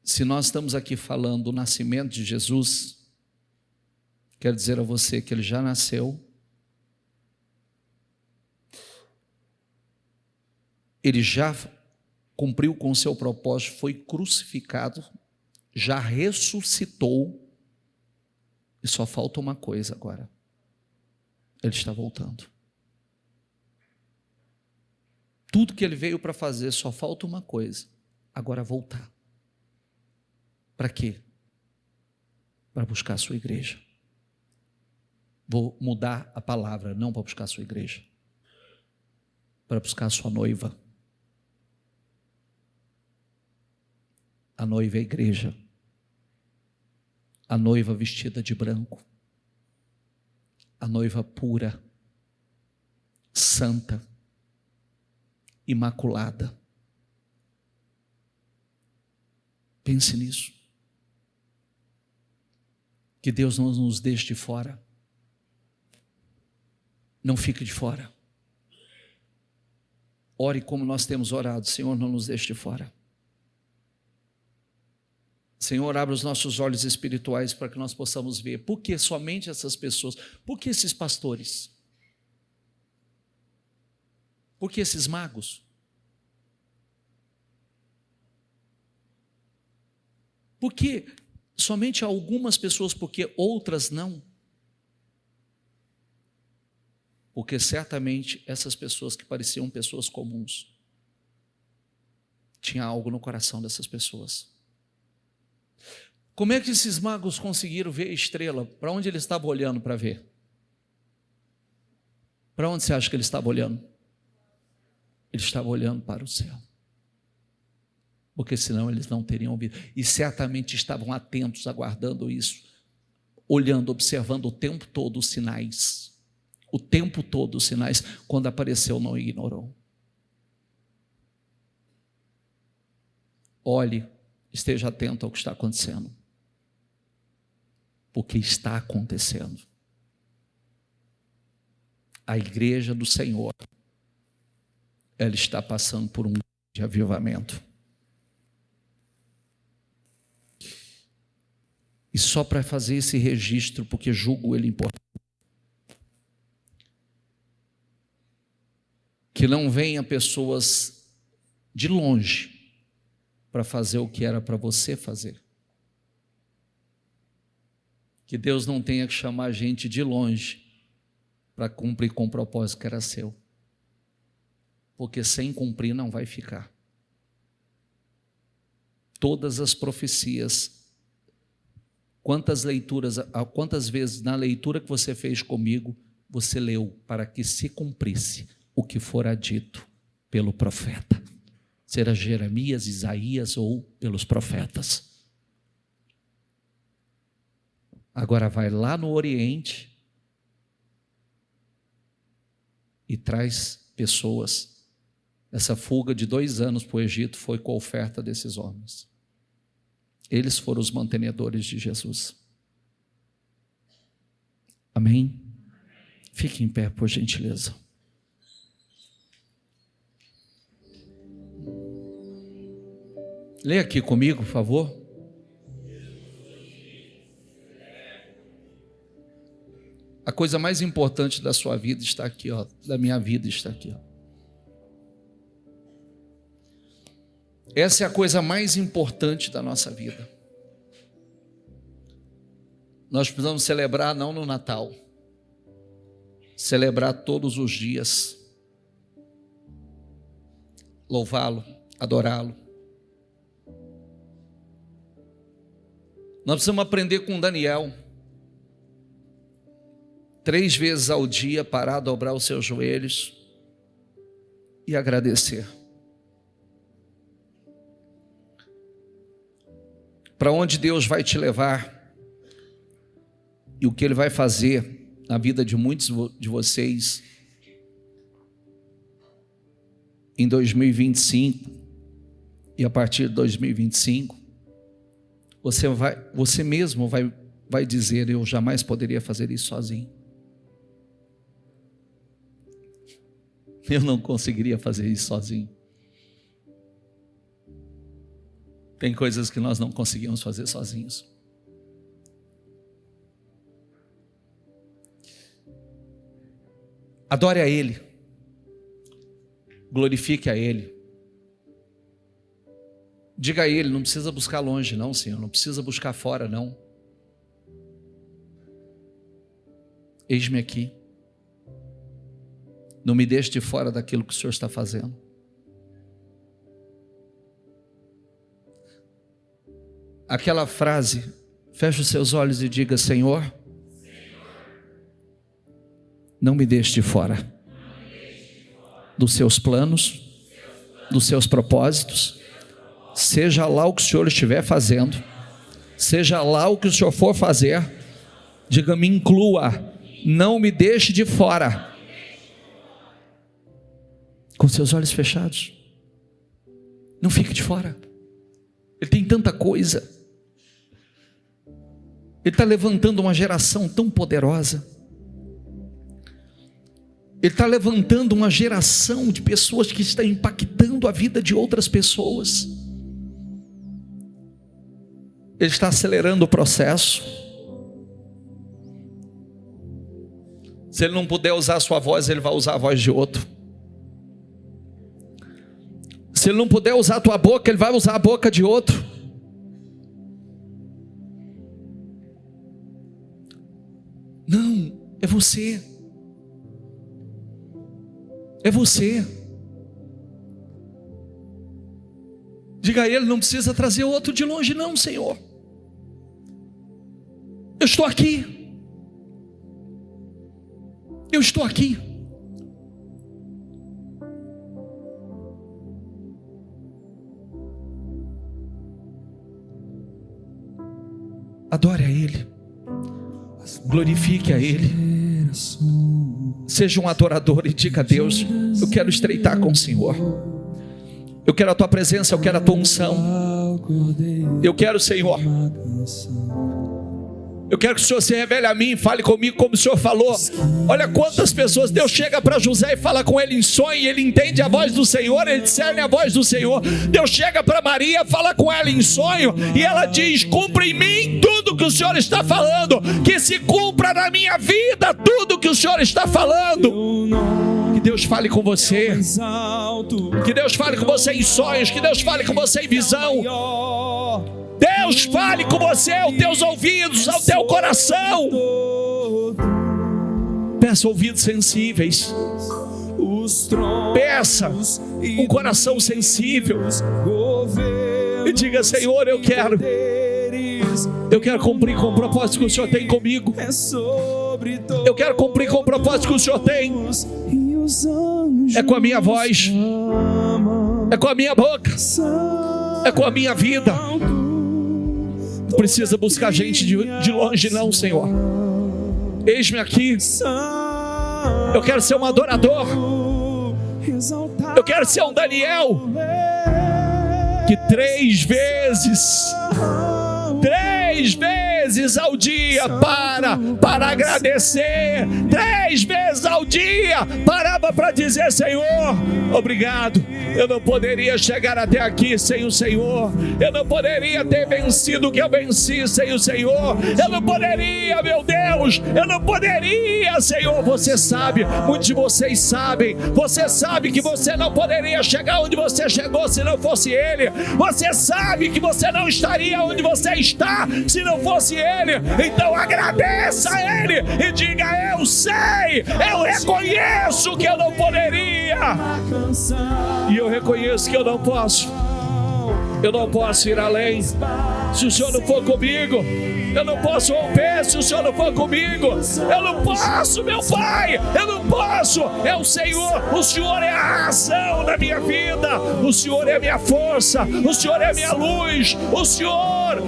Se nós estamos aqui falando do nascimento de Jesus, quero dizer a você que ele já nasceu, ele já cumpriu com o seu propósito, foi crucificado, já ressuscitou, e só falta uma coisa agora: ele está voltando. Tudo que ele veio para fazer, só falta uma coisa: agora voltar. Para quê? Para buscar a sua igreja. Vou mudar a palavra, não para buscar a sua igreja, para buscar a sua noiva. A noiva é a igreja. A noiva vestida de branco. A noiva pura, santa, imaculada. Pense nisso. Que Deus não nos deixe de fora. Não fique de fora. Ore como nós temos orado: Senhor, não nos deixe de fora. Senhor, abre os nossos olhos espirituais para que nós possamos ver. Por que somente essas pessoas? Por que esses pastores? Por que esses magos? Por que somente algumas pessoas, porque outras não? Porque certamente essas pessoas que pareciam pessoas comuns, tinha algo no coração dessas pessoas. Como é que esses magos conseguiram ver a estrela? Para onde ele estava olhando para ver? Para onde você acha que ele estava olhando? Ele estava olhando para o céu. Porque senão eles não teriam ouvido. E certamente estavam atentos, aguardando isso, olhando, observando o tempo todo os sinais. O tempo todo os sinais. Quando apareceu, não ignorou. Olhe, esteja atento ao que está acontecendo. Porque está acontecendo. A igreja do Senhor, ela está passando por um grande avivamento. E só para fazer esse registro, porque julgo ele importante, que não venha pessoas de longe para fazer o que era para você fazer. Que Deus não tenha que chamar gente de longe para cumprir com o propósito que era seu. Porque sem cumprir não vai ficar. Todas as profecias, quantas vezes na leitura que você fez comigo, você leu para que se cumprisse o que fora dito pelo profeta. Será Jeremias, Isaías ou pelos profetas. Agora vai lá no Oriente e traz pessoas. Essa fuga de 2 anos para o Egito foi com a oferta desses homens. Eles foram os mantenedores de Jesus. Amém? Fique em pé, por gentileza. Leia aqui comigo, por favor. A coisa mais importante da sua vida está aqui, ó, da minha vida está aqui, ó. Essa é a coisa mais importante da nossa vida. Nós precisamos celebrar não no Natal, celebrar todos os dias, louvá-lo, adorá-lo. Nós precisamos aprender com Daniel. 3 vezes ao dia, parar, dobrar os seus joelhos e agradecer. Para onde Deus vai te levar e o que Ele vai fazer na vida de muitos de vocês em 2025 e a partir de 2025, você mesmo vai dizer: eu jamais poderia fazer isso sozinho. Eu não conseguiria fazer isso sozinho. Tem coisas que nós não conseguimos fazer sozinhos. Adore a Ele, glorifique a Ele, diga a Ele: não precisa buscar longe não, Senhor, não precisa buscar fora não, eis-me aqui, não me deixe de fora daquilo que o Senhor está fazendo. Aquela frase, feche os seus olhos e diga: Senhor, não me deixe de fora dos seus planos, dos seus propósitos, seja lá o que o Senhor estiver fazendo, seja lá o que o Senhor for fazer, diga: me inclua, não me deixe de fora. Com seus olhos fechados, não fique de fora. Ele tem tanta coisa, Ele está levantando uma geração tão poderosa, Ele está levantando uma geração de pessoas que está impactando a vida de outras pessoas. Ele está acelerando o processo. Se Ele não puder usar a sua voz, Ele vai usar a voz de outro. Se Ele não puder usar a tua boca, Ele vai usar a boca de outro. Não, é você. É você. Diga a Ele: não precisa trazer outro de longe não, Senhor. Eu estou aqui. Eu estou aqui. Adore a Ele, glorifique a Ele, seja um adorador e diga a Deus: eu quero estreitar com o Senhor, eu quero a Tua presença, eu quero a Tua unção, eu quero, Senhor, eu quero que o Senhor se revele a mim, fale comigo como o Senhor falou. Olha quantas pessoas Deus chega para José e fala com ele em sonho, e ele entende a voz do Senhor, ele discerne a voz do Senhor. Deus chega para Maria, fala com ela em sonho, e ela diz: cumpra em mim tudo que o Senhor está falando, que se cumpra na minha vida tudo que o Senhor está falando. Que Deus fale com você, que Deus fale com você em sonhos, que Deus fale com você em visão. Deus fale com você aos teus ouvidos, ao teu coração. Peça ouvidos sensíveis, peça um coração sensível, e diga: Senhor, eu quero cumprir com o propósito que o Senhor tem comigo, eu quero cumprir com o propósito que o Senhor tem. É com a minha voz, é com a minha boca, é com a minha vida. Não precisa buscar gente de longe não, Senhor. Eis-me aqui. Eu quero ser um adorador, eu quero ser um Daniel que 3 vezes ao dia para agradecer, 3 vezes ao dia parava para dizer: Senhor, obrigado. Eu não poderia chegar até aqui sem o Senhor, eu não poderia ter vencido o que eu venci sem o Senhor, eu não poderia, meu Deus, eu não poderia, Senhor. Você sabe, muitos de vocês sabem, você sabe que você não poderia chegar onde você chegou se não fosse Ele, você sabe que você não estaria onde você está se não fosse Ele. Então agradeça a Ele e diga: eu sei, eu reconheço que eu não poderia, e eu reconheço que eu não posso, Eu não posso ir além se o Senhor não for comigo. Eu não posso romper se o Senhor não for comigo. Eu não posso, meu Pai. Eu não posso. É o Senhor. O Senhor é a razão da minha vida. O Senhor é a minha força. O Senhor é a minha luz. O Senhor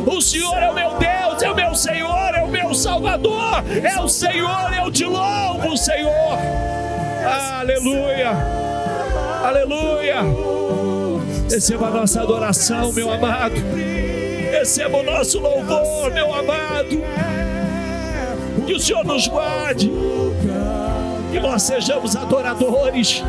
é o meu Deus. É o meu Senhor. É o meu Salvador. É o Senhor. Eu te louvo, Senhor. Aleluia. Aleluia. Receba a nossa adoração, meu amado. Receba o nosso louvor, meu amado. Que o Senhor nos guarde. Que nós sejamos adoradores.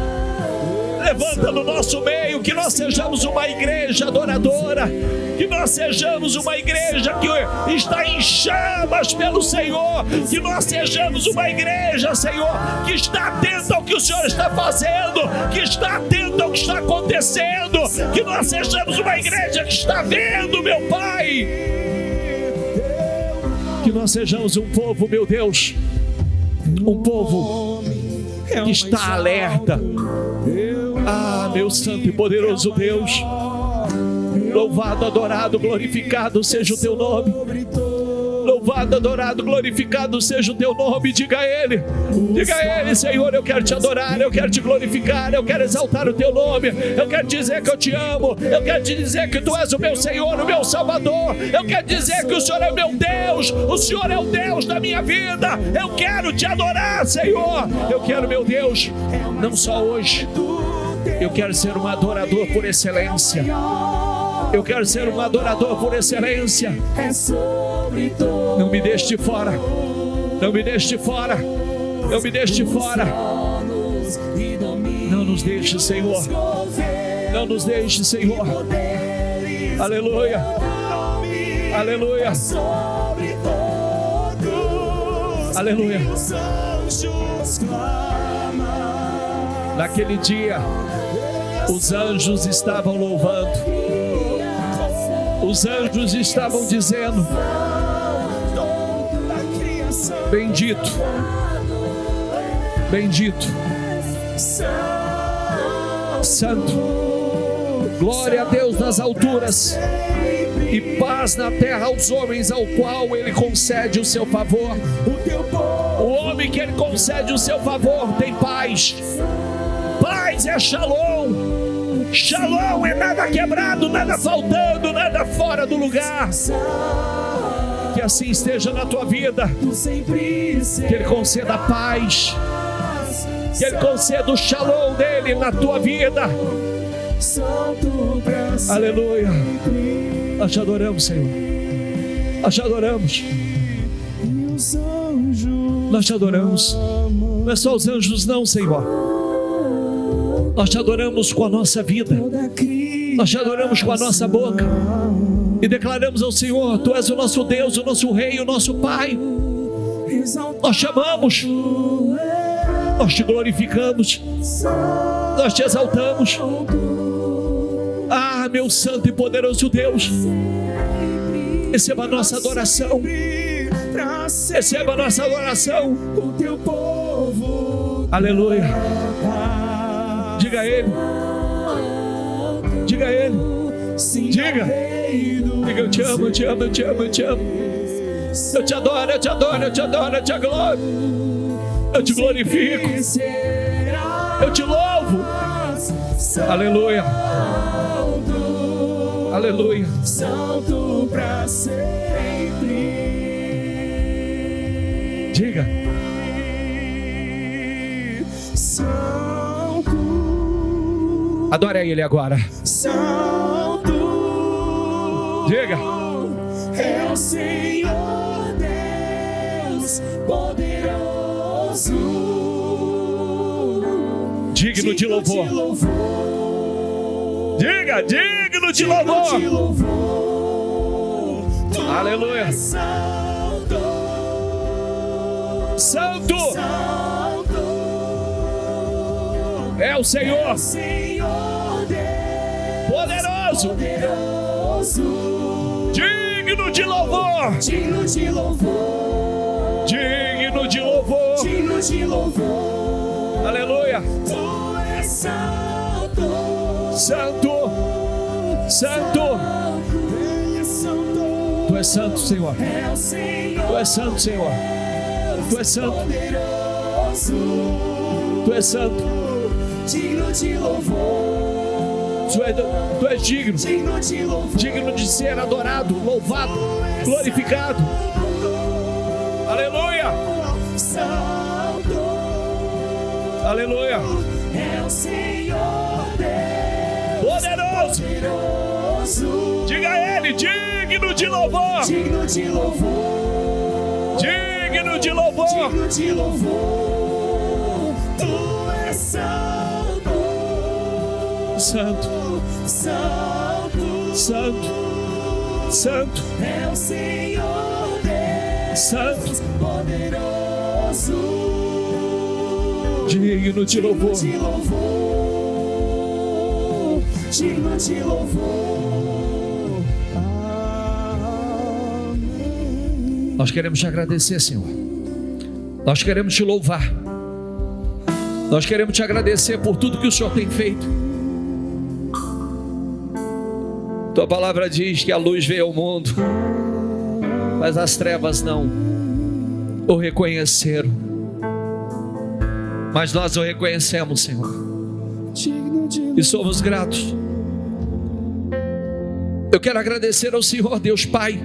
Levanta no nosso meio. Que nós sejamos uma igreja adoradora. Que nós sejamos uma igreja que está em chamas pelo Senhor. Que nós sejamos uma igreja, Senhor, que está atenta ao que o Senhor está fazendo, que está atenta ao que está acontecendo. Que nós sejamos uma igreja que está vendo, meu Pai. Que nós sejamos um povo, meu Deus, um povo que está alerta. Ah, meu santo e poderoso Deus, louvado, adorado, glorificado seja o teu nome. Louvado, adorado, glorificado seja o teu nome. Diga a Ele, Senhor, eu quero te adorar, eu quero te glorificar, eu quero exaltar o teu nome, eu quero dizer que eu te amo, eu quero te dizer que tu és o meu Senhor, o meu Salvador, eu quero dizer que o Senhor é o meu Deus, o Senhor é o Deus da minha vida. Eu quero te adorar, Senhor. Eu quero, meu Deus, não só hoje, eu quero ser um adorador por excelência. Eu quero ser um adorador por excelência. Não me deixe de fora. Não me deixe de fora. Não me deixe de fora. Não nos deixe, Senhor. Não nos deixe, Senhor. Aleluia. Aleluia. Aleluia. Naquele dia, os anjos estavam louvando. Os anjos estavam dizendo: bendito, bendito, santo, glória a Deus nas alturas e paz na terra aos homens ao qual Ele concede o seu favor. O homem que Ele concede o seu favor tem paz. Paz é shalom. Shalom é nada quebrado, nada faltando, nada fora do lugar. Que assim esteja na tua vida. Que Ele conceda a paz. Que Ele conceda o shalom dEle na tua vida. Aleluia. Nós te adoramos, Senhor. Nós te adoramos. Nós te adoramos. Não é só os anjos não, Senhor. Nós te adoramos com a nossa vida. Nós te adoramos com a nossa boca. E declaramos ao Senhor: Tu és o nosso Deus, o nosso Rei, o nosso Pai. Nós te amamos. Nós te glorificamos. Nós te exaltamos. Ah, meu santo e poderoso Deus, receba a nossa adoração. Receba a nossa adoração. Aleluia. Diga a Ele. Diga a Ele. Diga. Diga: eu te amo, eu te amo, eu te amo, eu te amo. Eu te adoro, eu te adoro, eu te adoro, eu te adoro. Eu te glorifico. Eu te louvo. Aleluia. Aleluia. Santo para sempre. Diga. Adore a Ele agora. Santo. Diga. É o Senhor Deus poderoso, digno de louvor. Diga, digno de louvor. Aleluia. Santo. É o Senhor poderoso, digno de louvor, digno de louvor, digno de louvor, digno de louvor. Aleluia. Tu és santo, santo, santo. santo, Senhor. Tu és santo, Senhor. Tu és santo. Tu és santo. Digno de louvor. Tu és digno. Digno de ser adorado, louvado, glorificado. Aleluia. Santo. Aleluia. É o Senhor Deus. poderoso. Diga a Ele, digno de louvor. Digno de louvor. Digno de louvor. Digno de louvor. Tu és santo. Santo. Santo. Santo. Santo. É o Senhor Deus Santo. poderoso. Digno de louvor. Digno de louvor. Digno de louvor. Amém. Nós queremos te agradecer, Senhor. Nós queremos te louvar. Nós queremos te agradecer por tudo que o Senhor tem feito. Tua palavra diz que a luz veio ao mundo, mas as trevas não o reconheceram. Mas nós o reconhecemos, Senhor, e somos gratos. Eu quero agradecer ao Senhor Deus Pai,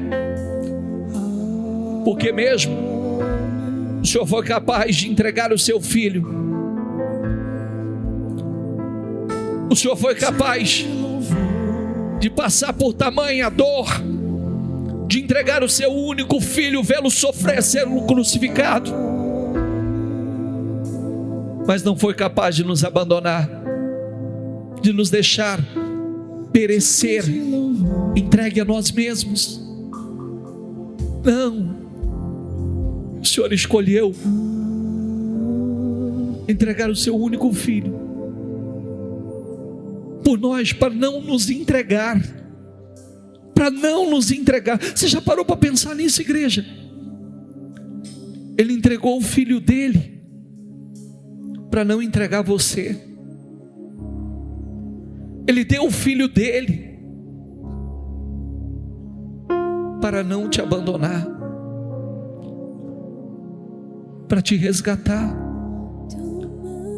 porque mesmo o Senhor foi capaz de entregar o seu Filho, o Senhor foi capaz de passar por tamanha dor, de entregar o seu único Filho, vê-lo sofrer, ser crucificado, mas não foi capaz de nos abandonar, de nos deixar perecer, entregue a nós mesmos. Não, o Senhor escolheu entregar o seu único Filho por nós, para não nos entregar, Você já parou para pensar nisso, igreja? Ele entregou o Filho dele para não entregar você. Ele deu o Filho dele para não te abandonar, para te resgatar,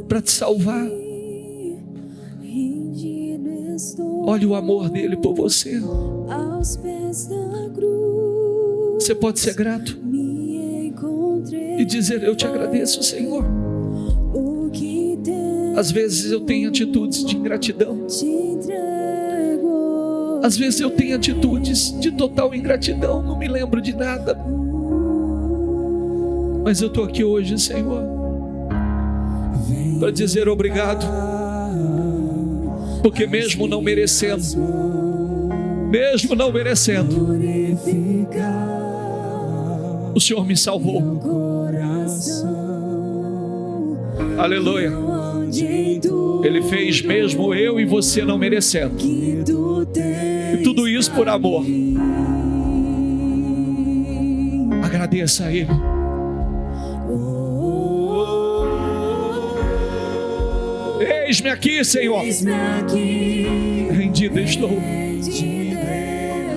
para te salvar. Olha o amor dele por você. Você pode ser grato e dizer: eu te agradeço, Senhor. Às vezes eu tenho atitudes de ingratidão, às vezes eu tenho atitudes de total ingratidão, não me lembro de nada, mas eu estou aqui hoje, Senhor, para dizer obrigado, porque mesmo não merecendo, o Senhor me salvou. Aleluia. Ele fez mesmo eu e você não merecendo, e tudo isso por amor. Agradeça a Ele. Eis-me aqui, Senhor, rendido estou.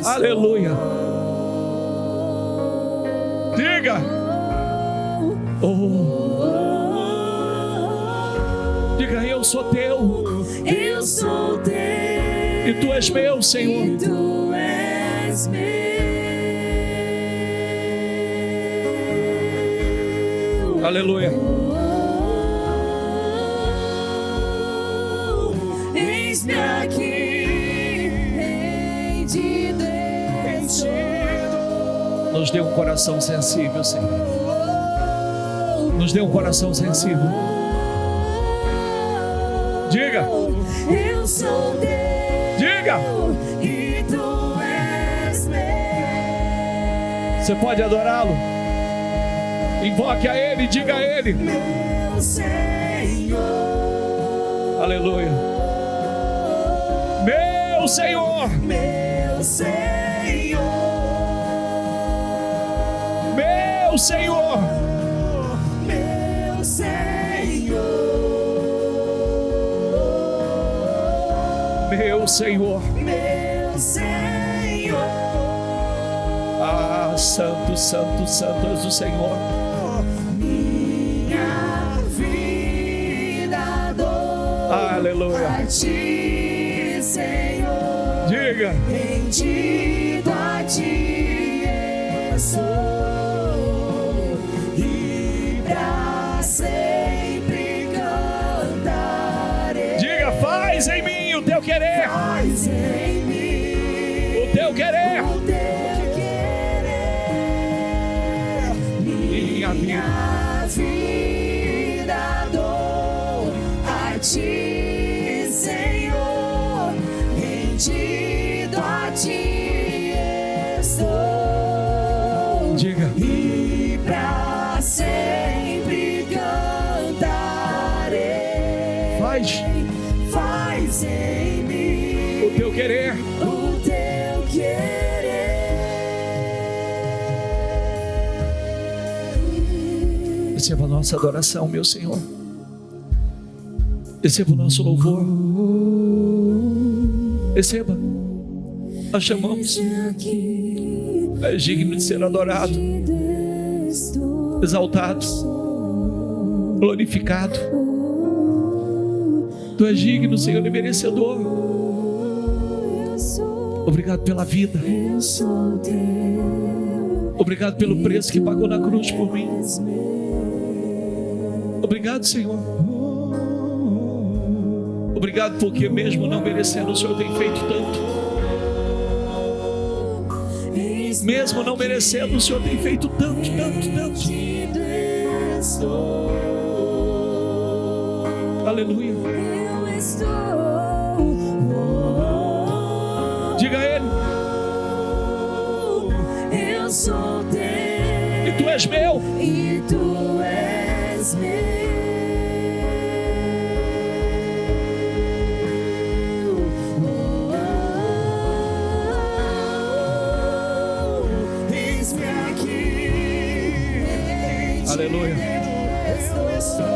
Aleluia. Diga: diga, eu sou teu. Eu sou teu. E tu és meu, Senhor. E tu és meu. Aleluia. Eis-me aqui, rendido estou. Nos dê um coração sensível, Senhor. Nos dê um coração sensível. Diga: eu sou teu. Diga: e tu és meu. Você pode adorá-lo. Invoque a Ele, diga a Ele: meu Senhor. Aleluia. Meu Senhor. Meu Senhor. Meu Senhor. Meu Senhor. Meu Senhor. Meu Senhor. santo, santo, santo és o Senhor. Minha vida dou Aleluia. a ti, Senhor. Diga. Rendido a ti estou, e pra sempre cantarei. Diga, faz em mim o teu querer. Faz em mim O teu querer. o teu querer. Minha vida dou a ti, Senhor. Rendido a ti estou. Diga. E pra sempre cantarei. Faz em mim O teu querer. o teu querer. Receba a nossa adoração, meu Senhor. Receba o nosso louvor. Receba. Nós chamamos. É digno de ser adorado, exaltado, glorificado. Tu és digno, Senhor, e merecedor. Obrigado pela vida. Obrigado pelo preço que pagou na cruz por mim. Obrigado, Senhor. Obrigado porque mesmo não merecendo, o Senhor tem feito tanto. Mesmo não merecendo, o Senhor tem feito tanto, tanto, tanto. Aleluia. Diga a Ele. Eu sou teu. E tu és meu. E tu és meu. Eis-me aqui. Aleluia. Eu estou.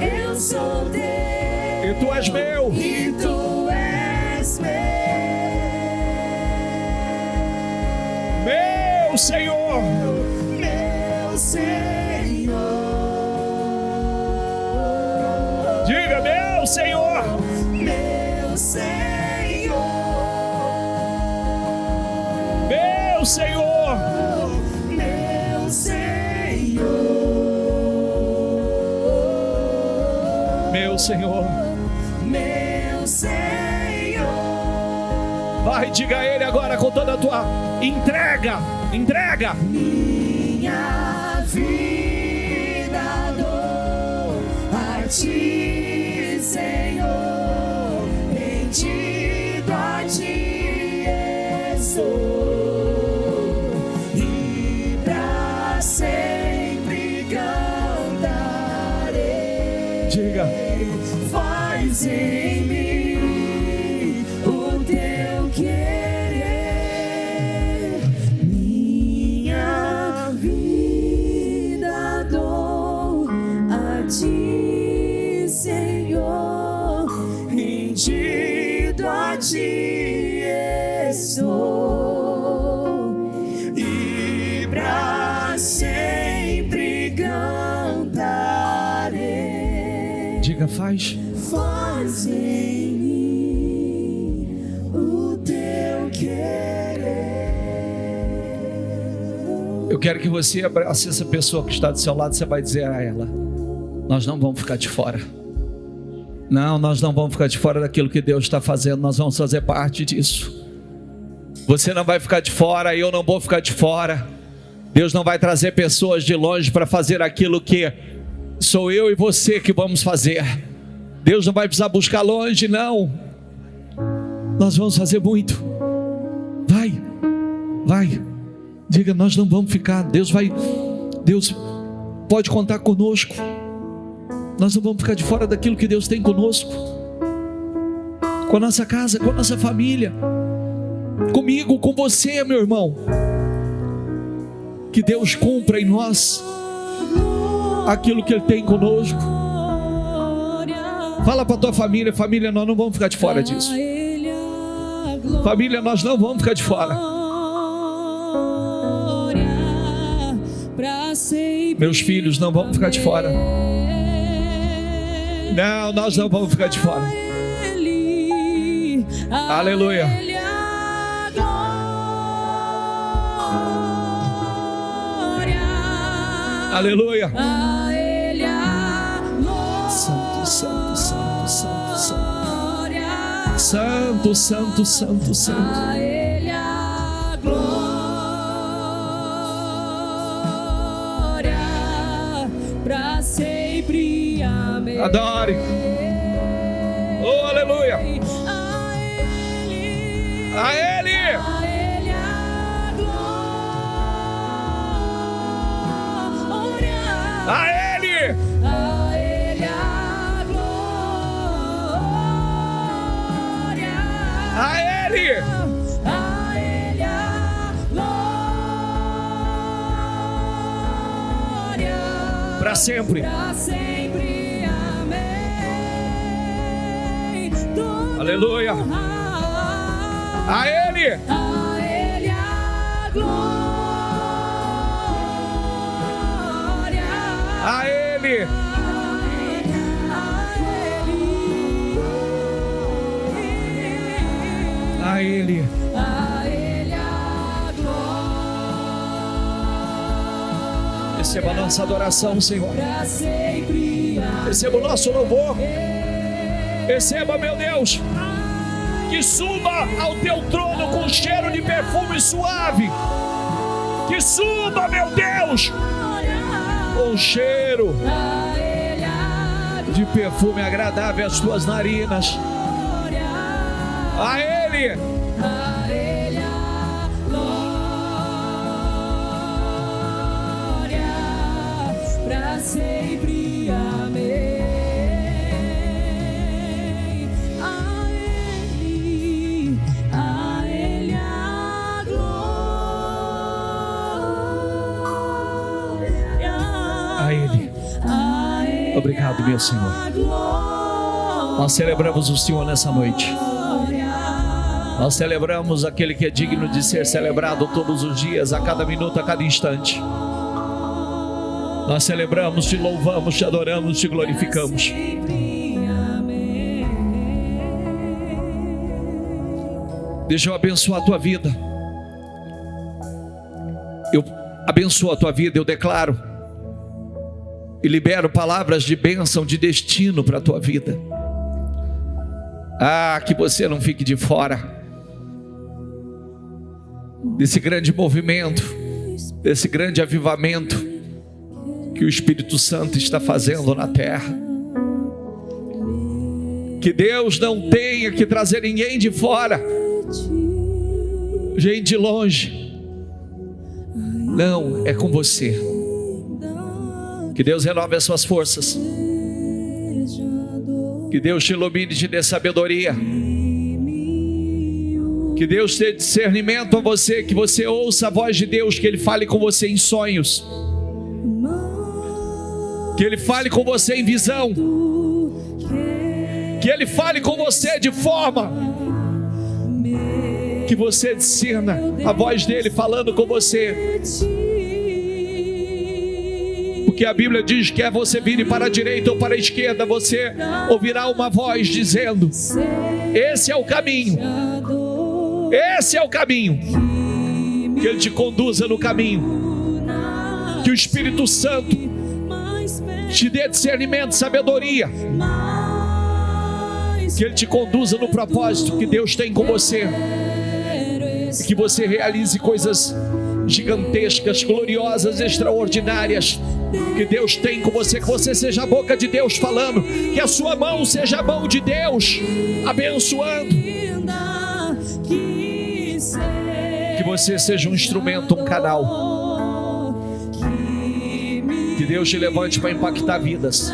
Eu sou teu. E tu és meu. E tu és Meu Senhor. meu Senhor. Diga, meu Senhor. Meu Senhor. Meu Senhor. Meu Senhor. Meu Senhor. Meu Senhor. Vai, diga a Ele agora com toda a tua entrega. Entrega. Minha vida dou a ti, Senhor. Rendido a ti estou, e pra sempre cantarei. Diga. Faz em mim o teu querer. Minha vida dou a ti, Senhor. Rendido a ti estou, e pra sempre cantarei. Diga, faz. Faz em mim o teu querer. Eu quero que você abrace essa pessoa que está do seu lado. Você vai dizer a ela: nós não vamos ficar de fora. Não, nós não vamos ficar de fora daquilo que Deus está fazendo. Nós vamos fazer parte disso. Você não vai ficar de fora, eu não vou ficar de fora. Deus não vai trazer pessoas de longe para fazer aquilo que sou eu e você que vamos fazer. Deus não vai precisar buscar longe, não. Nós vamos fazer muito. Vai. Diga, nós não vamos ficar. Deus pode contar conosco. Nós não vamos ficar de fora daquilo que Deus tem conosco. Com a nossa casa, com a nossa família. Comigo, com você, meu irmão. Que Deus cumpra em nós aquilo que Ele tem conosco. Fala para tua família: família, nós não vamos ficar de fora disso. Família, nós não vamos ficar de fora. Meus filhos não vão ficar de fora. Não, nós não vamos ficar de fora. Aleluia. Aleluia. Santo, santo, santo, santo, santo. Santo, santo, santo, santo. Adore. Oh, aleluia. A Ele. A Ele. A Ele. Para sempre. Aleluia. A Ele. A Ele a glória. A Ele. A Ele. A Ele a glória. Receba a nossa adoração, Senhor. Pra sempre. Receba o nosso louvor. Receba, meu Deus, que suba ao teu trono com cheiro de perfume suave. Que suba, meu Deus, com cheiro de perfume agradável às tuas narinas. A Ele. A Ele a glória. Pra sempre. Amém. Obrigado, meu Senhor. Nós celebramos o Senhor nessa noite. Nós celebramos aquele que é digno de ser celebrado todos os dias, a cada minuto, a cada instante. Nós celebramos, te louvamos, te adoramos, te glorificamos. Deixa eu abençoar a tua vida. Eu abençoo a tua vida, eu declaro e libero palavras de bênção, de destino para a tua vida. Ah, que você não fique de fora desse grande movimento, desse grande avivamento que o Espírito Santo está fazendo na terra. Que Deus não tenha que trazer ninguém de fora, gente de longe. Não, é com você. Que Deus renove as suas forças. Que Deus te ilumine e te dê sabedoria. Que Deus dê discernimento a você, que você ouça a voz de Deus, que Ele fale com você em sonhos, que Ele fale com você em visão, que Ele fale com você de forma que você discerna a voz dEle falando com você. Porque a Bíblia diz que você vire para a direita ou para a esquerda, você ouvirá uma voz dizendo: esse é o caminho. Esse é o caminho. Que Ele te conduza no caminho. Que o Espírito Santo te dê discernimento, sabedoria. Que Ele te conduza no propósito que Deus tem com você. E que você realize coisas gigantescas, gloriosas, extraordinárias que Deus tem com você. Que você seja a boca de Deus falando, que a sua mão seja a mão de Deus abençoando, que você seja um instrumento, um canal, que Deus te levante para impactar vidas,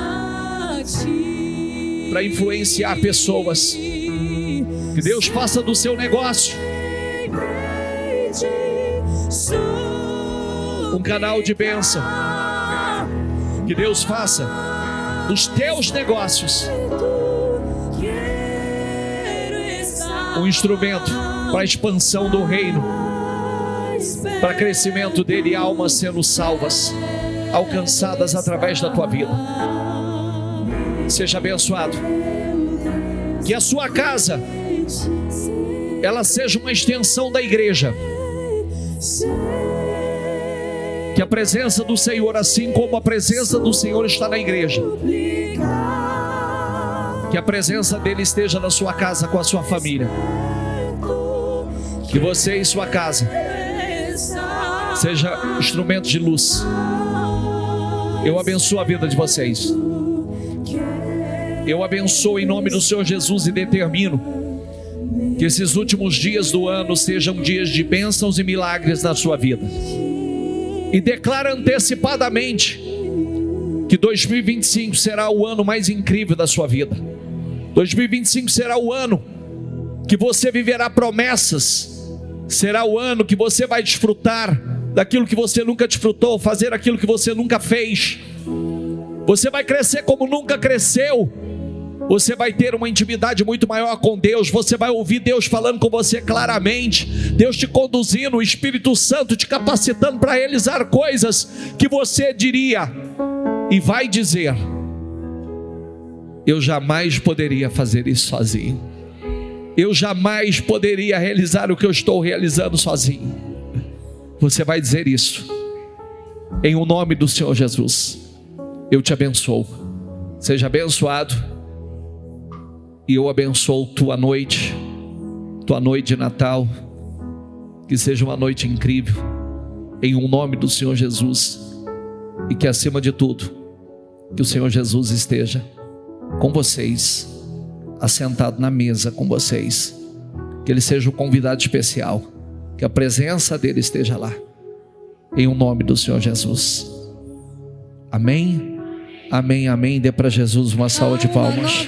para influenciar pessoas, que Deus faça do seu negócio um canal de bênção. Que Deus faça dos teus negócios um instrumento para a expansão do reino, para crescimento dele e almas sendo salvas, alcançadas através da tua vida. Seja abençoado. Que a sua casa, ela seja uma extensão da igreja. Que a presença do Senhor, assim como a presença do Senhor está na igreja, que a presença dele esteja na sua casa com a sua família. Que você e sua casa seja instrumento de luz. Eu abençoo a vida de vocês. Eu abençoo em nome do Senhor Jesus e determino que esses últimos dias do ano sejam dias de bênçãos e milagres na sua vida. E declaro antecipadamente que 2025 será o ano mais incrível da sua vida. 2025 será o ano que você viverá promessas. Será o ano que você vai desfrutar daquilo que você nunca desfrutou, fazer aquilo que você nunca fez. Você vai crescer como nunca cresceu. Você vai ter uma intimidade muito maior com Deus. Você vai ouvir Deus falando com você claramente, Deus te conduzindo, o Espírito Santo te capacitando para realizar coisas que você diria e vai dizer: eu jamais poderia fazer isso sozinho. Eu jamais poderia realizar o que eu estou realizando sozinho. Você vai dizer isso em o nome do Senhor Jesus. Eu te abençoo. Seja abençoado. E eu abençoo tua noite de Natal, que seja uma noite incrível, em um nome do Senhor Jesus. E que acima de tudo, que o Senhor Jesus esteja com vocês, assentado na mesa com vocês, que Ele seja um convidado especial, que a presença dEle esteja lá, em um nome do Senhor Jesus. Amém, amém, amém. Dê para Jesus uma salva de palmas.